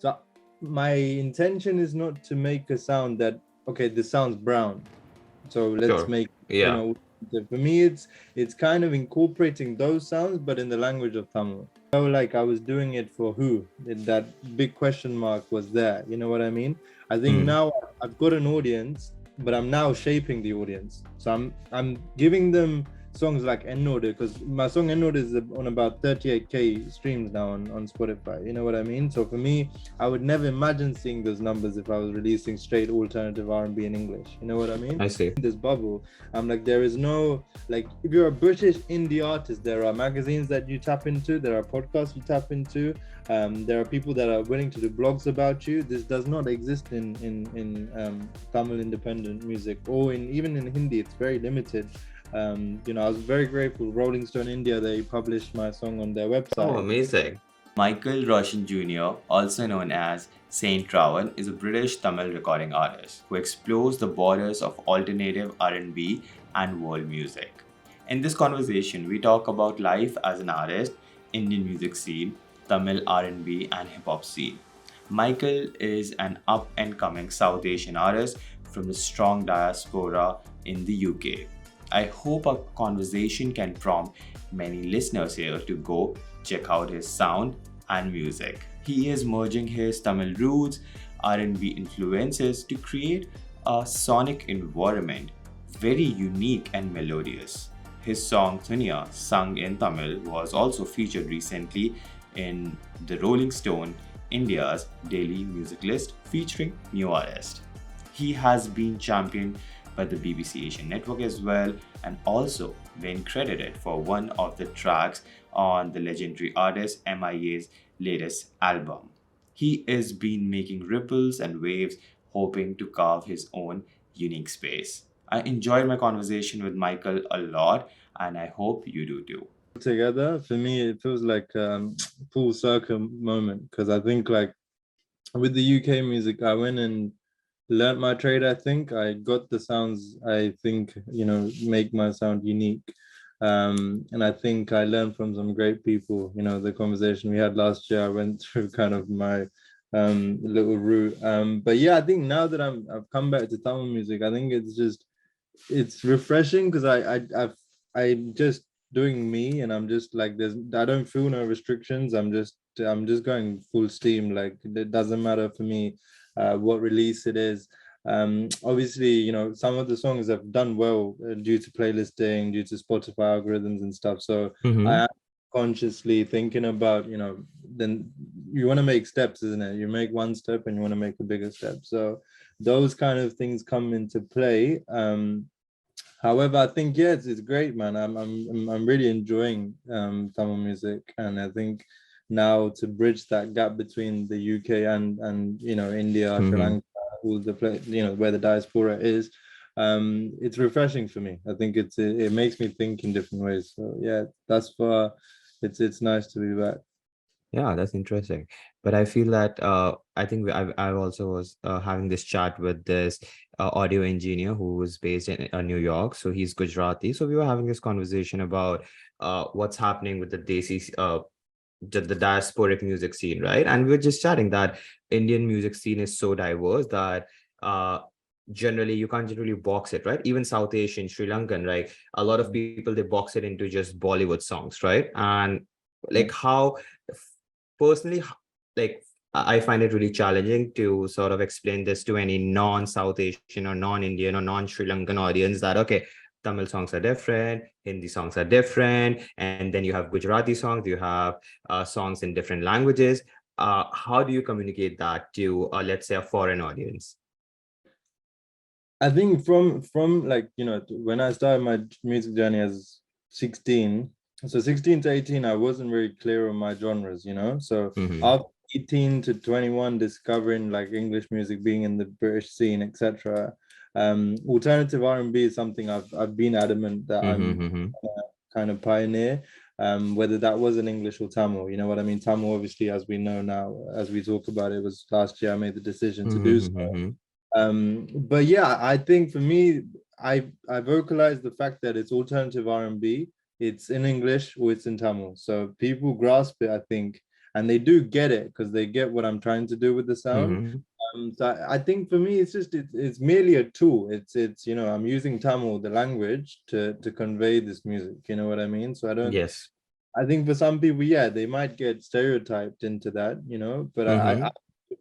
So my intention is not to make a sound that, okay, this sounds brown, so let's Sure. make, Yeah. for me it's kind of incorporating those sounds but in the language of Tamil. Like I was doing it for who, that big question mark was there, you know what I mean? I think Hmm. now I've got an audience, but I'm now shaping the audience, so I'm giving them songs like Ennode, because my song Ennode is on about 38k streams now on Spotify, you know what I mean? So for me, I would never imagine seeing those numbers if I was releasing straight alternative R&B in English, you know what I mean? I see. This bubble, I'm like, there is no, like, if you're a British indie artist, there are magazines that you tap into, there are podcasts you tap into, there are people that are willing to do blogs about you. This does not exist in Tamil independent music, or in even in Hindi. It's very limited. I was very grateful. Rolling Stone India, they published my song on their Oh, website. amazing. Michael Roshan Jr., also known as Saint Ravan, is a British Tamil recording artist who explores the borders of alternative R&B and world music. In this conversation, we talk about life as an artist, Indian music scene, Tamil R&B and hip hop scene. Michael is an up and coming South Asian artist from the strong diaspora in the UK. I hope our conversation can prompt many listeners here to go check out his sound and music. He is merging his Tamil roots, R&B influences to create a sonic environment very unique and melodious. His song Thuniya, sung in Tamil, was also featured recently in the Rolling Stone India's daily music list featuring new artists. He has been championed by the BBC Asian Network as well, and also been credited for one of the tracks on the legendary artist MIA's latest album. He has been making ripples and waves, hoping to carve his own unique space. I enjoyed my conversation with Michael a lot, and I hope you do too. Together, for me, it feels like full circle moment, because I think, like, with the UK music, I went and learned my trade. I think I got the sounds I think, make my sound unique. And I think I learned from some great people. The conversation we had last year, I went through kind of my little route. But yeah, I think now that I've come back to Tamil music, I think it's refreshing, because I'm just doing me, and I'm just like, I don't feel no restrictions. I'm just going full steam. Like, it doesn't matter for me what release it is. Obviously, some of the songs have done well due to playlisting, due to Spotify algorithms and stuff. So I Mm-hmm. am consciously thinking about, then you want to make steps, isn't it? You make one step and you want to make a bigger step. So those kind of things come into play. However, I think, yeah, it's great, man. I'm really enjoying Tamil music, and I think now to bridge that gap between the UK and India, Sri Mm-hmm. Lanka, all the place, where the diaspora is. It's refreshing for me. I think it makes me think in different ways. So yeah, that's for it's nice to be back. Yeah, that's interesting. But I feel that I think I also was having this chat with this audio engineer who was based in New York. So he's Gujarati. So we were having this conversation about what's happening with the Desi, the diasporic music scene, right? And we were just chatting that Indian music scene is so diverse that uh, generally you can't generally box it, right? Even South Asian, Sri Lankan, right? A lot of people they box it into just Bollywood songs, right? And Yeah. like how personally like I find it really challenging to sort of explain this to any non-South Asian or non-Indian or non-Sri Lankan audience that okay, Tamil songs are different, Hindi songs are different, and then you have Gujarati songs, you have songs in different languages. How do you communicate that to let's say a foreign audience? I think from like, when I started my music journey as 16, so 16 to 18, I wasn't very clear on my genres, So Mm-hmm. after 18 to 21, discovering like English music, being in the British scene, etc. Alternative R&B is something I've been adamant that I'm Mm-hmm. kind of pioneer. Whether that was in English or Tamil, you know what I mean? Tamil, obviously, as we know now, as we talk about it, was last year I made the decision to do so. Mm-hmm. But yeah, I think for me, I vocalize the fact that it's alternative R&B. It's in English or it's in Tamil, so people grasp it, I think. and they do get it because they get what I'm trying to do with the sound. Mm-hmm. So I think for me, it's merely a tool. It's I'm using Tamil, the language, to convey this music. You know what I mean? So Yes. I think for some people, yeah, they might get stereotyped into that, but I Mm-hmm.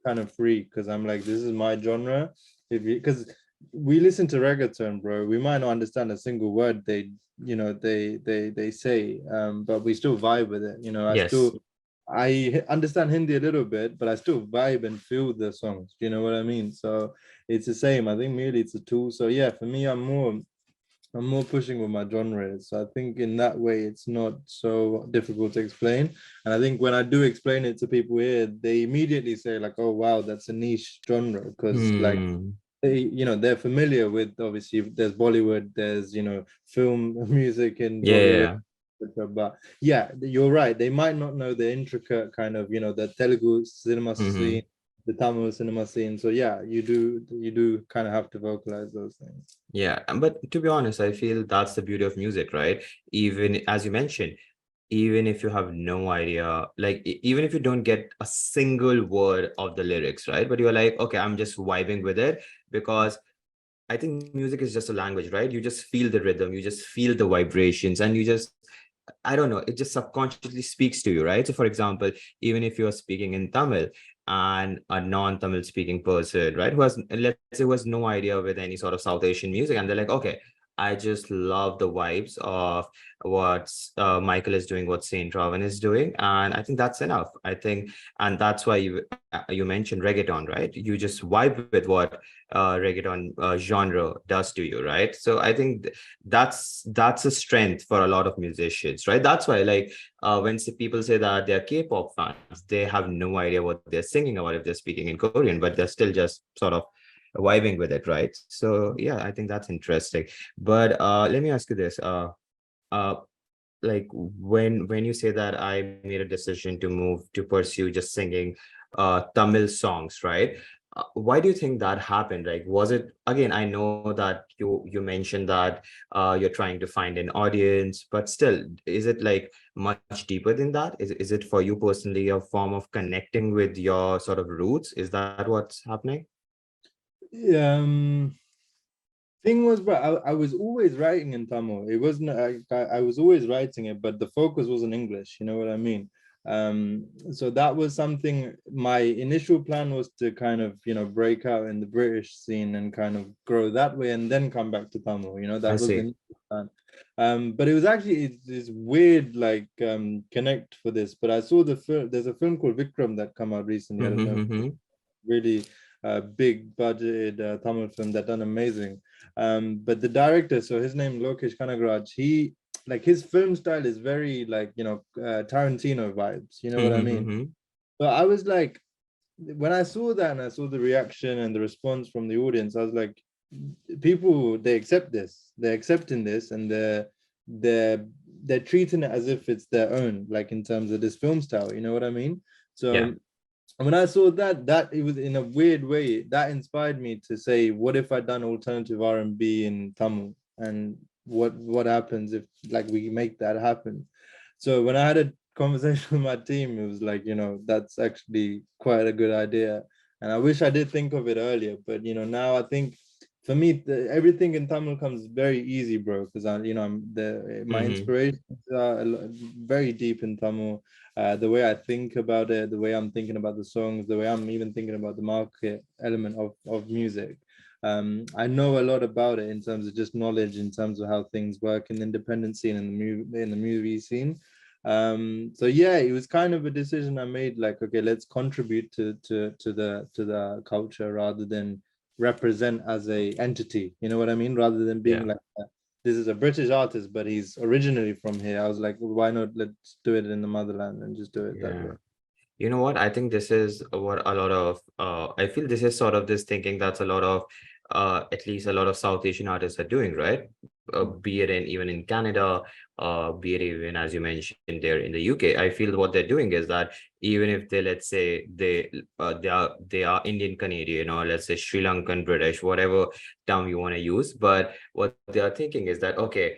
kind of free because I'm like, this is my genre. Because we listen to reggaeton, bro, we might not understand a single word they say, but we still vibe with it. Yes. I understand Hindi a little bit, but I still vibe and feel the songs. You know what I mean? So it's the same. I think merely it's a tool. So yeah, for me, I'm more pushing with my genre. So I think in that way, it's not so difficult to explain. And I think when I do explain it to people here, they immediately say like, "Oh wow, that's a niche genre," because like Hmm. they're familiar with, obviously there's Bollywood, there's film music in Yeah, yeah, Bollywood, yeah. but yeah, you're right, they might not know the intricate kind of the Telugu cinema Mm-hmm. scene, the Tamil cinema scene. So yeah, you do kind of have to vocalize those things. Yeah, but to be honest, I feel that's the beauty of music, right? Even as you mentioned, even if you have no idea, like even if you don't get a single word of the lyrics, right? But you're like, okay, I'm just vibing with it because I think music is just a language, right? You just feel the rhythm, you just feel the vibrations, and you just, I don't know, it just subconsciously speaks to you, right? So, for example, even if you're speaking in Tamil and a non-Tamil speaking person, right, who has, let's say, who has no idea with any sort of South Asian music, and they're like, okay, I just love the vibes of what Michael is doing, what Saint Ravan is doing, and I think that's enough. I think, and that's why you mentioned reggaeton, right? You just vibe with what reggaeton genre does to you, right? So I think that's a strength for a lot of musicians, right? That's why, like, when people say that they're K-pop fans, they have no idea what they're singing about if they're speaking in Korean, but they're still just sort of vibing with it, right? So yeah, I think that's interesting. But let me ask you this: uh, like when you say that I made a decision to move to pursue just singing Tamil songs, right? Why do you think that happened? Like, was it, again, I know that you mentioned that you're trying to find an audience, but still, is it like much deeper than that? Is it for you personally a form of connecting with your sort of roots? Is that what's happening? um Thing was, bro, I was always writing in Tamil. It wasn't I was always writing it, but the focus was in English. You know what I mean? So that was something. My initial plan was to kind of break out in the British scene and kind of grow that way, and then come back to Tamil. I That was the see. initial plan. But it was actually this weird like connect for this. But I saw the film. There's a film called Vikram that come out recently. I don't know. Really big budgeted Tamil film that done amazing. But the director, so his name Lokesh Kanagaraj, he like his film style is very like Tarantino vibes. You know what I mean? So I was like, when I saw that and I saw the reaction and the response from the audience, I was like, people they accept this, they're accepting this, and they're they're treating it as if it's their own, like in terms of this film style. You know what I mean? Yeah. So and when I saw that it was in a weird way that inspired me to say, what if I done alternative R&B in Tamil, and what happens if like we make that happen? So when I had a conversation with my team, it was like, that's actually quite a good idea, and I wish I did think of it earlier. But now I think for me, everything in Tamil comes very easy, bro, because my inspirations are very deep in Tamil. The way I think about it, the way I'm thinking about the songs, the way I'm even thinking about the market element of music. I know a lot about it in terms of just knowledge, in terms of how things work in the independent scene and the movie scene. So yeah, it was kind of a decision I made, like, okay, let's contribute to the culture rather than represent as a entity. You know what I mean? Rather than being Yeah. like this is a British artist, but he's originally from here. I was like, well, why not? Let's do it in the motherland and just do it that Yeah. way. You know what? I think this is what a lot of I feel this is sort of this thinking that's a lot of at least a lot of South Asian artists are doing, right? Be it in even in Canada, be it even as you mentioned there in the UK. I feel what they're doing is that even if they, let's say they are Indian Canadian, or let's say Sri Lankan British, whatever term you want to use, but what they are thinking is that, okay,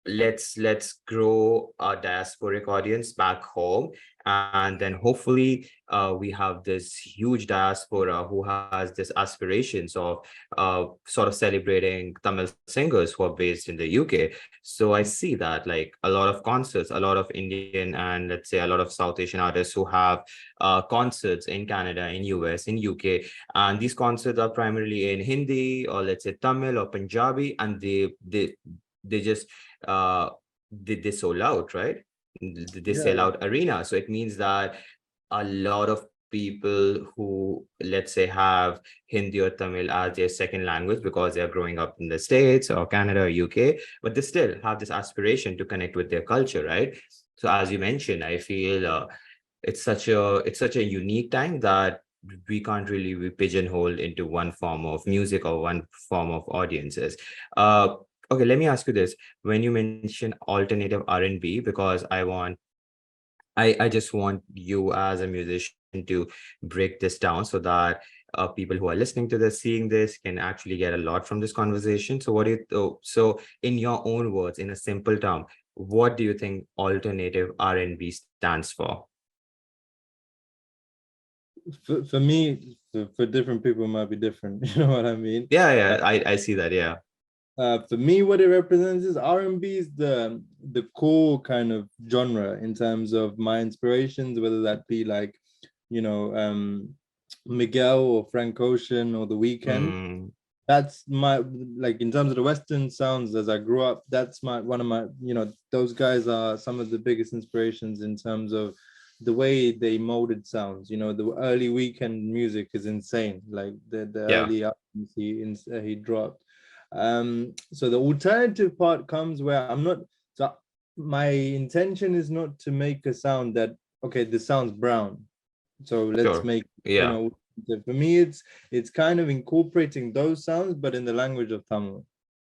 let's grow our diasporic audience back home, and then hopefully we have this huge diaspora who has this aspirations of sort of celebrating Tamil singers who are based in the UK. So I see that like a lot of concerts, a lot of Indian and let's say a lot of South Asian artists who have concerts in Canada, in US, in UK, and these concerts are primarily in Hindi or let's say Tamil or Punjabi, and they just uh they sold out, right? They sell Yeah. out arena. So it means that a lot of people who let's say have Hindi or Tamil as their second language because they're growing up in the States or Canada or UK, but they still have this aspiration to connect with their culture, right? So as you mentioned, I feel it's such a unique time that we can't really be pigeonholed into one form of music or one form of audiences. Okay, let me ask you this. When you mention alternative R&B, because I just want you as a musician to break this down so that people who are listening to this, seeing this, can actually get a lot from this conversation. So what do you, so in your own words, in a simple term, what do you think alternative R&B stands for? For me, for different people, it might be different. You know what I mean? Yeah, I see that. Yeah. For me, what it represents is R&B is the core kind of genre in terms of my inspirations, whether that be like, Miguel or Frank Ocean or The Weeknd. Mm, That's my, like, in terms of the Western sounds as I grew up, that's one of my, those guys are some of the biggest inspirations in terms of the way they molded sounds. The early Weekend music is insane, like the yeah. early albums he dropped. So the alternative part comes where I'm not, so my intention is not to make a sound that, okay, this sounds brown, so let's Sure. make, Yeah. for me it's kind of incorporating those sounds but in the language of Tamil.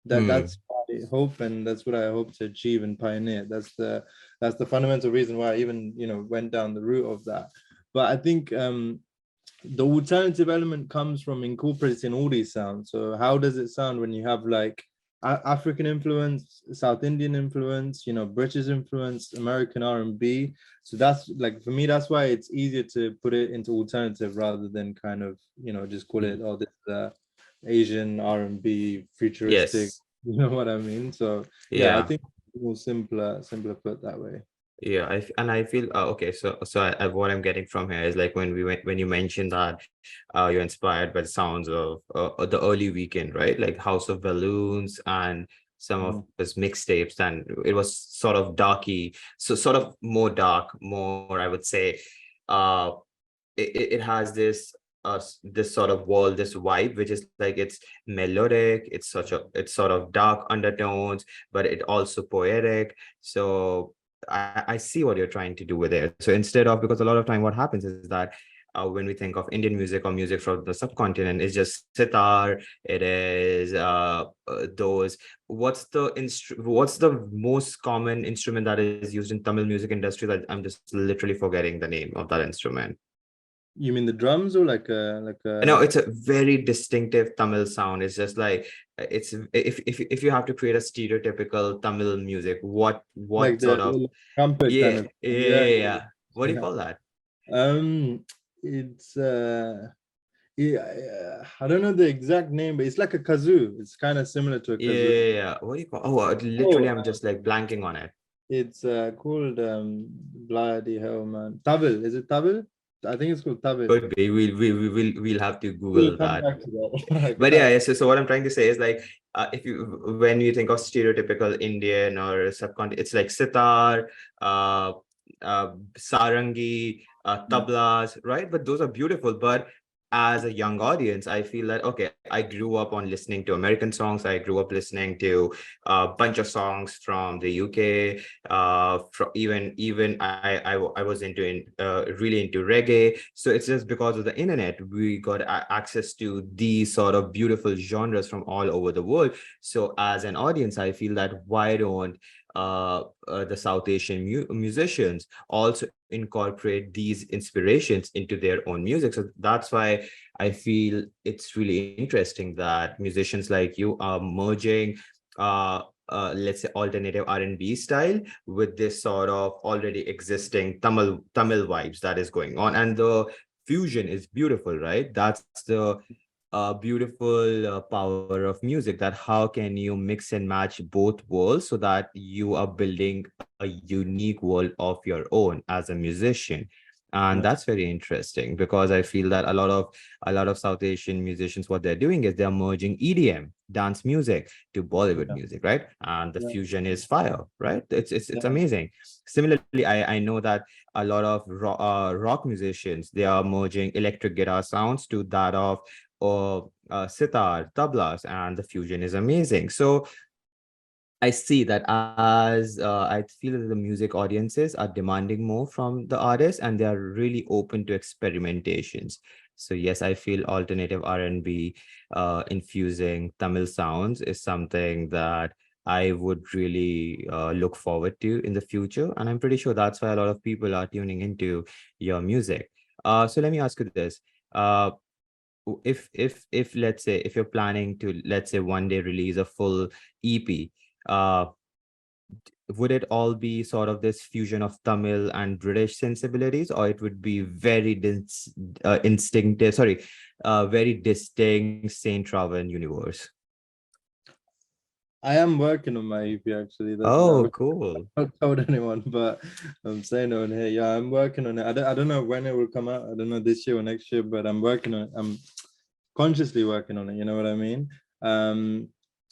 Hmm. That's my hope, and that's what I hope to achieve and pioneer. That's the fundamental reason why I even went down the route of that. But I think the alternative element comes from incorporating all these sounds. So how does it sound when you have like African influence, South Indian influence, British influence, American R&B? So that's like, for me, that's why it's easier to put it into alternative rather than kind of just call it, oh, this Asian R&B futuristic. Yes. You know what I mean? So yeah, I Yeah. think it's more simpler put that way. Yeah, and I feel okay. So what I'm getting from here is like when you mentioned that you're inspired by the sounds of the early Weekend, right? Like House of Balloons and some of Mhm. his mixtapes, and it was sort of darky, so sort of more dark, more I would say. Uh, it has this sort of world, this vibe, which is like it's melodic, it's sort of dark undertones, but it also poetic. So I see what you're trying to do with it. So instead of, because a lot of time what happens is that when we think of Indian music or music from the subcontinent, it's just sitar, it is those, what's the most common instrument that is used in Tamil music industry, that I'm just literally forgetting the name of that instrument? You mean the drums or like No, a it's a very distinctive Tamil sound. It's just like it's if you have to create a stereotypical Tamil music, like what the sort of, trumpet kind yeah, of yeah, thing. Yeah, yeah, yeah, yeah. What do you yeah. call that? It's yeah, I don't know the exact name, but it's like a kazoo. It's kind of similar to a Yeah, kazoo. yeah, yeah. What do you call? Oh, literally, Oh, I'm just like blanking on it. it's called bloody hell, man. Tabel. Is it tabel? I think it's called tabel. Could be. We'll have to We'll Google come that. back to that. But yeah, so what I'm trying to say is like if you when you think of stereotypical Indian or subcontinent, it's like sitar, uh, sarangi, tablas, right? But those are beautiful. But as a young audience, I feel that okay, I grew up on listening to American songs. I grew up listening to a bunch of songs from the UK. From even I was really into reggae. So it's just because of the internet we got access to these sort of beautiful genres from all over the world. So as an audience, I feel that why don't the South Asian musicians also incorporate these inspirations into their own music? So that's why I feel it's really interesting that musicians like you are merging uh, let's say alternative R&B style with this sort of already existing Tamil vibes that is going on, and the fusion is beautiful, right? That's the beautiful power of music, that how can you mix and match both worlds so that you are building a unique world of your own as a musician. And Yeah, that's very interesting, because I feel that a lot of South Asian musicians, what they're doing is they're merging EDM dance music to Bollywood yeah, music, right? And the yeah, fusion is fire, right? It's yeah, amazing. Similarly, I know that a lot of rock musicians, they are merging electric guitar sounds to that of or sitar, tablas, and the fusion is amazing. So I see that as I feel that the music audiences are demanding more from the artists, and they are really open to experimentations. So yes, I feel alternative R&B infusing Tamil sounds is something that I would really look forward to in the future. And I'm pretty sure that's why a lot of people are tuning into your music. So let me ask you this. Uh, if let's say if you're planning to, let's say, one day release a full EP, uh would it all be sort of this fusion of Tamil and British sensibilities, or it would be very instinctive, sorry, very distinct Saint Ravan universe? I am working on my EP actually. That's Oh, I've cool. not told anyone, but I'm saying on here. Yeah, I'm working on it. I don't know when it will come out. I don't know this year or next year, but I'm working on it. I'm consciously working on it. You know what I mean? Um,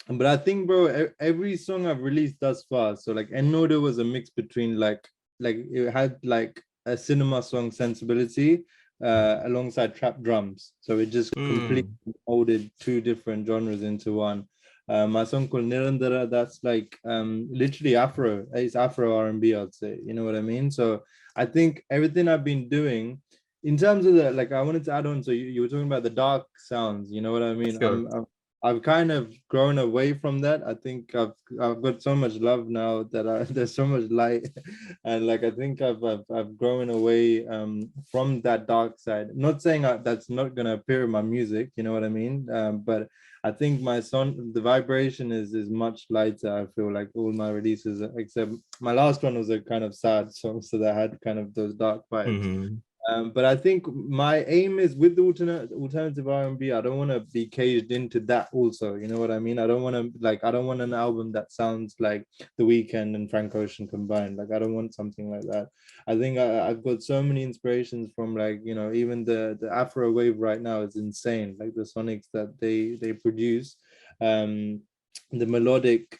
but I think, bro, every song I've released thus far. So like, Enoda was a mix between like it had like a cinema song sensibility alongside trap drums. So it just completely Mm, molded two different genres into one. My song called Nirandara, that's like literally Afro. It's Afro R&B, I'd say. You know what I mean? So I think everything I've been doing in terms of the like, I wanted to add on. So you were talking about the dark sounds. You know what I mean? sure. I've kind of grown away from that. I think I've got so much love now that there's so much light, and like I think I've grown away from that dark side. Not saying that's not gonna appear in my music. You know what I mean? But I think my song, the vibration is much lighter. I feel like all my releases, except my last one was a kind of sad song, so that had kind of those dark vibes. Hmm. But I think my aim is with the alternative R&B. I don't want to be caged into that also. You know what I mean? I don't want to like. I don't want an album that sounds like The Weeknd and Frank Ocean combined. Like I don't want something like that. I think I've got so many inspirations from like even the Afro wave right now is insane. Like the sonics that they produce. The melodic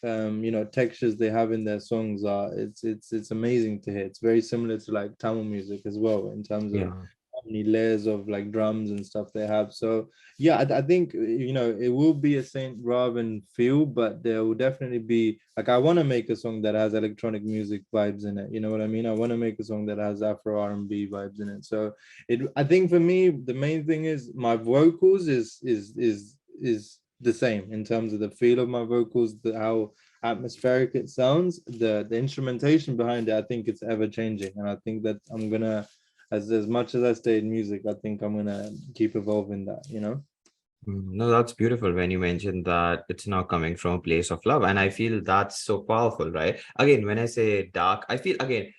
textures they have in their songs are it's amazing to hear. It's very similar to like Tamil music as well in terms of Yeah. how many layers of like drums and stuff they have. So yeah, I think it will be a Saint Ravan feel, but there will definitely be like I want to make a song that has electronic music vibes in it. You know what I mean? I want to make a song that has Afro R&B vibes in it. So I think for me the main thing is my vocals is the same in terms of the feel of my vocals, how atmospheric it sounds. The instrumentation behind it, I think it's ever changing, and I think that I'm gonna, as much as I stay in music, I think I'm gonna keep evolving that. No, that's beautiful when you mentioned that it's now coming from a place of love. And I feel that's so powerful, right? Again, when I say dark, I feel, again,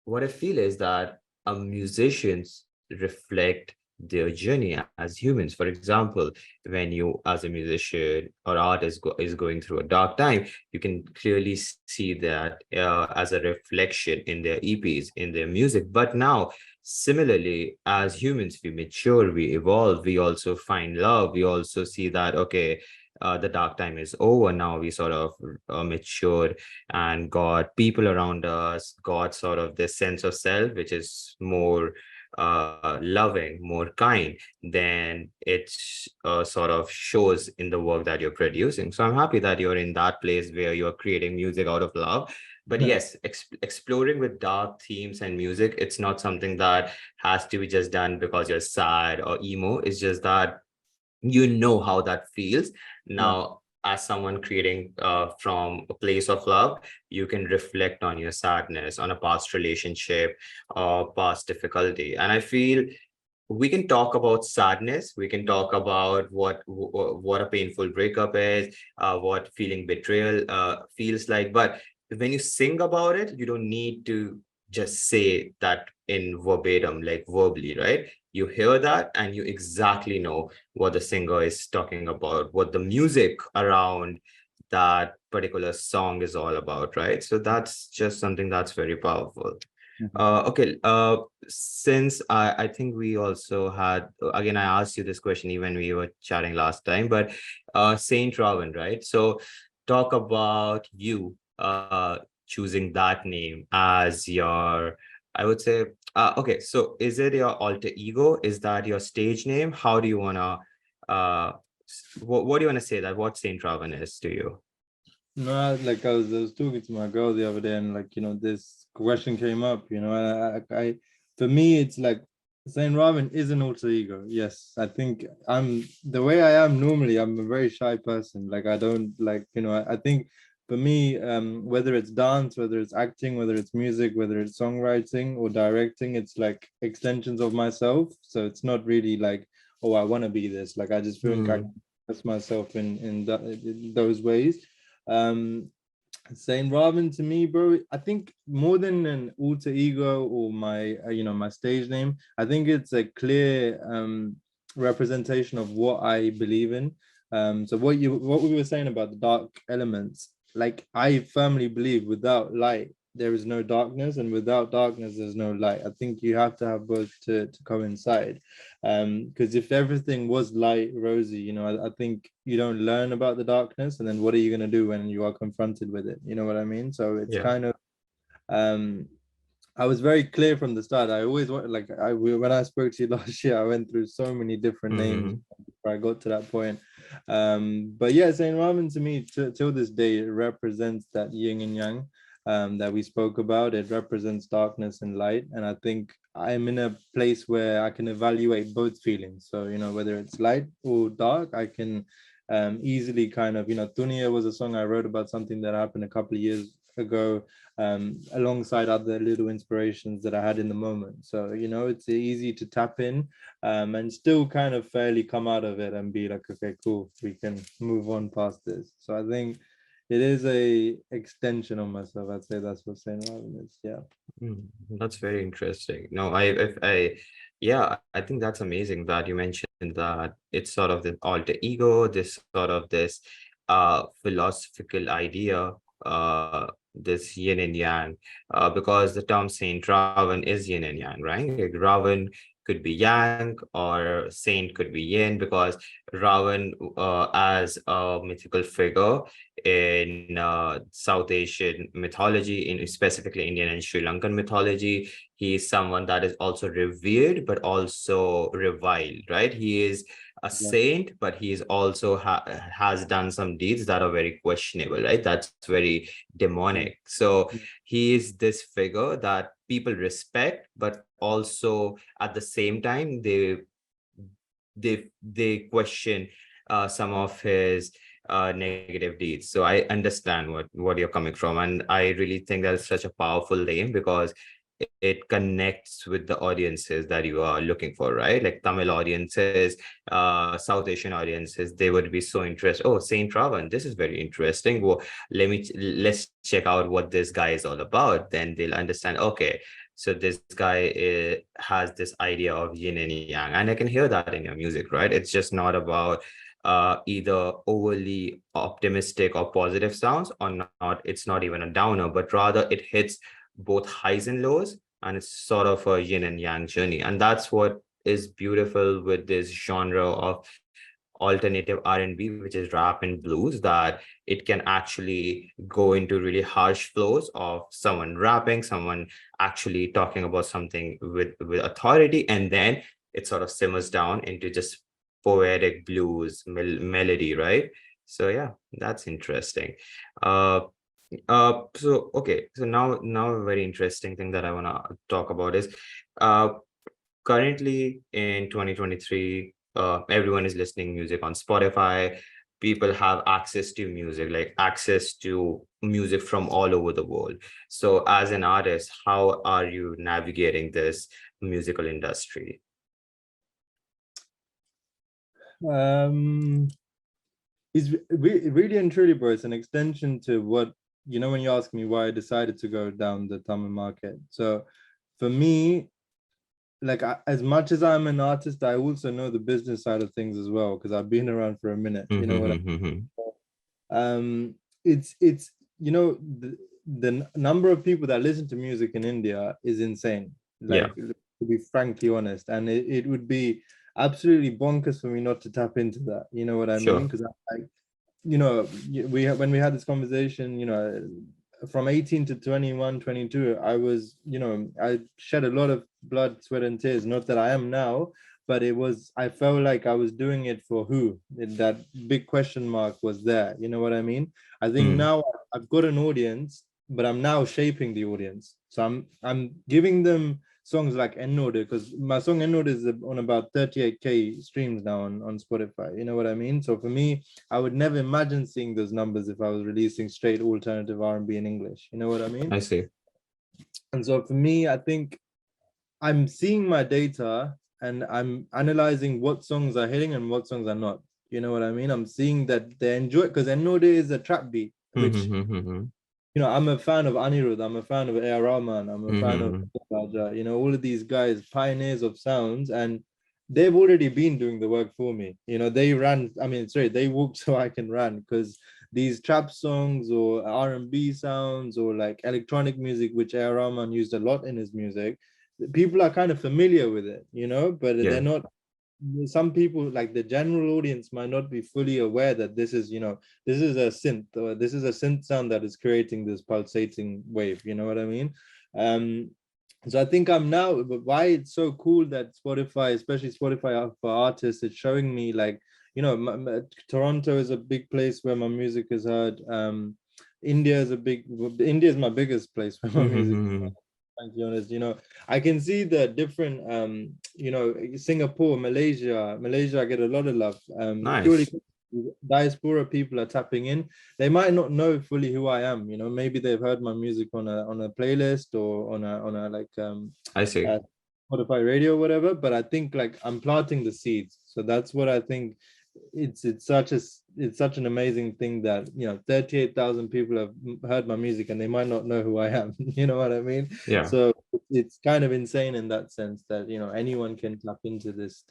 what I feel is that musicians reflect their journey as humans. For example, when you, as a musician or artist, is going through a dark time, you can clearly see that as a reflection in their EPs, in their music. But now, similarly, as humans, we mature, we evolve, we also find love, we also see that, okay, the dark time is over. Now we sort of mature and got people around us, got sort of this sense of self, which is more loving, more kind, then it sort of shows in the work that you're producing. So I'm happy that you're in that place where you're creating music out of love. But Yeah, yes, exploring with dark themes and music, it's not something that has to be just done because you're sad or emo. It's just that you know how that feels. yeah, Now, as someone creating from a place of love, you can reflect on your sadness, on a past relationship or past difficulty. And I feel we can talk about sadness. We can talk about what a painful breakup is, what feeling betrayal feels like. But when you sing about it, you don't need to just say that in verbatim, like verbally, right? You hear that and you exactly know what the singer is talking about, what the music around that particular song is all about, right? So that's just something that's very powerful. Okay. Since I think we also had, again, I asked you this question even we were chatting last time, but Saint Ravan, right? So talk about you choosing that name as your, I would say, okay. So is it your alter ego? Is that your stage name? How do you wanna, what do you wanna say that what Saint Ravan is to you? No, like I was talking to my girl the other day, and like this question came up. For me, it's like saying Ramen is an alter ego. Yes, I think I'm the way I am normally. I'm a very shy person. Like I don't like I think for me, whether it's dance, whether it's acting, whether it's music, whether it's songwriting or directing, it's like extensions of myself. So it's not really like, oh, I want to be this. Like I just feel like I express myself in those ways. um Saying Robin to me, bro, I think more than an alter ego or my my stage name, I think it's a clear representation of what I believe in. So what we were saying about the dark elements, like I firmly believe without light there is no darkness, and without darkness there's no light. I think you have to have both to coincide. Because if everything was light, rosy, I think you don't learn about the darkness, and then what are you going to do when you are confronted with it? You know what I mean? So it's Yeah. kind of um I was very clear from the start. I always want, like, when I spoke to you last year, I went through so many different names before I got to that point. But yeah, Saint Ramen to me, till this day, it represents that yin and yang that we spoke about. It represents darkness and light, and I think I'm in a place where I can evaluate both feelings. So whether it's light or dark, I can easily kind of Thuniya was a song I wrote about something that happened a couple of years ago, alongside other little inspirations that I had in the moment. So, it's easy to tap in and still kind of fairly come out of it and be like, okay, cool, we can move on past this. So I think it is a extension of myself. I'd say that's what Saint Marvin is. Yeah. That's very interesting. No, yeah, I think that's amazing that you mentioned that it's sort of the alter ego, this sort of this philosophical idea, this yin and yang, because the term Saint Ravan is yin and yang, right? Like Ravan could be yang or saint could be yin, because Ravan, as a mythical figure in South Asian mythology, in specifically Indian and Sri Lankan mythology, he is someone that is also revered but also reviled, right? He is a Yeah. saint, but he is also has done some deeds that are very questionable, right? That's very demonic. So he is this figure that people respect, but also at the same time they question some of his negative deeds. So I understand what you're coming from, and I really think that's such a powerful name because it connects with the audiences that you are looking for, right? Like Tamil audiences, South Asian audiences, they would be so interested. Oh, Saint Ravan, this is very interesting. Well, let's check out what this guy is all about. Then they'll understand. Okay, so this guy has this idea of yin and yang, and I can hear that in your music, right? It's just not about either overly optimistic or positive sounds or not. It's not even a downer, but rather it hits both highs and lows, and it's sort of a yin and yang journey. And that's what is beautiful with this genre of alternative R&B, which is rap and blues, that it can actually go into really harsh flows of someone rapping, someone actually talking about something with authority, and then it sort of simmers down into just poetic blues melody, right? So yeah, that's interesting. uh so okay, so now a very interesting thing that I want to talk about is uh currently in 2023, everyone is listening music on Spotify. People have access to music, like access to music from all over the world. So as an artist, how are you navigating this musical industry? It's really and truly, bro. It's an extension to what, when you ask me why I decided to go down the Tamil market. So for me, like as much as I'm an artist, I also know the business side of things as well because I've been around for a minute. You know what I it's the number of people that listen to music in India is insane, Yeah, like, to be frankly honest, and it would be absolutely bonkers for me not to tap into that, you know what I mean? sure. Because when we had this conversation, from 18 to 21, 22, I was, I shed a lot of blood, sweat, and tears. Not that I am now, but I felt like I was doing it for who? That big question mark was there. You know what I mean? I think Mm, now I've got an audience, but I'm now shaping the audience. So I'm giving them songs like Ennode, because my song Ennode is on about 38K streams now on Spotify. You know what I mean? So for me, I would never imagine seeing those numbers if I was releasing straight alternative R&B in English. You know what I mean? I see. And so for me, I think I'm seeing my data and I'm analyzing what songs are hitting and what songs are not. You know what I mean? I'm seeing that they enjoy it because Ennode is a trap beat, which, I'm a fan of Anirudh, I'm a fan of A.R. Rahman, I'm a fan of Raja, all of these guys, pioneers of sounds, and they've already been doing the work for me. They walked so I can run, because these trap songs or R&B sounds or like electronic music, which A.R. Rahman used a lot in his music, people are kind of familiar with it, but they're Yeah, not. Some people, like the general audience, might not be fully aware that this is a synth, or this is a synth sound that is creating this pulsating wave. You know what I mean? um so I think I'm now, but why it's so cool that Spotify, especially Spotify for artists, it's showing me, like, Toronto is a big place where my music is heard. India is my biggest place where my music, frankly honest. I can see the different, Singapore, Malaysia, I get a lot of love, purely nice. diaspora people are tapping in. They might not know fully who I am. Maybe they've heard my music on a playlist or on a like, I see. uh, Spotify radio or whatever, but I think, like, I'm planting the seeds. So that's what I think. It's such an amazing thing that 38,000 people have heard my music and they might not know who I am. You know what I mean? Yeah, So it's kind of insane in that sense that anyone can tap into this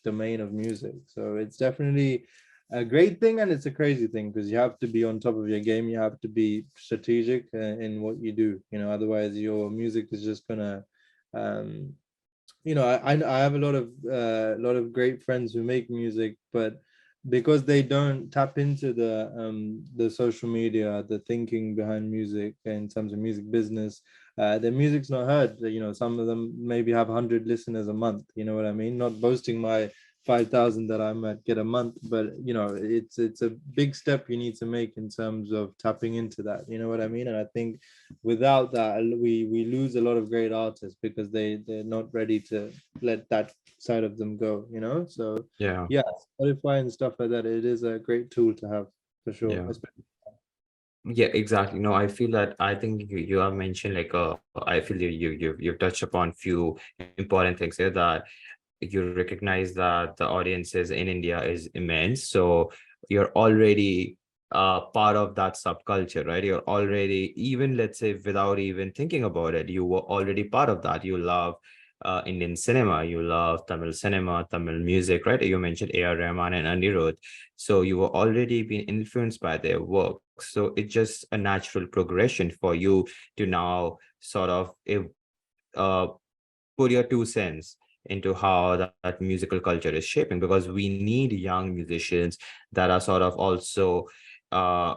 domain of music. So it's definitely a great thing, and it's a crazy thing because you have to be on top of your game. You have to be strategic in what you do. Otherwise your music is just gonna, um, I have a lot of great friends who make music, but because they don't tap into the social media, the thinking behind music in terms of music business, their music's not heard. Some of them maybe have 100 listeners a month. You know what I mean? Not boasting my 5,000 that I might get a month, but it's a big step you need to make in terms of tapping into that. You know what I mean? And I think without that, we lose a lot of great artists because they're not ready to let that side of them go. So yeah, yeah, Spotify and stuff like that, it is a great tool to have, for sure. yeah. Yeah, exactly. No, I feel that I think you have mentioned like I feel you've touched upon few important things here, that you recognize that the audiences in India is immense. So you're already part of that subculture, right? You're already, even let's say without even thinking about it, you were already part of that. You love Indian cinema, you love Tamil cinema, Tamil music, right? You mentioned A.R. Rahman and Anirudh. So you were already being influenced by their work. So it's just a natural progression for you to now sort of uh, put your 2 cents into how that musical culture is shaping, because we need young musicians that are sort of also uh,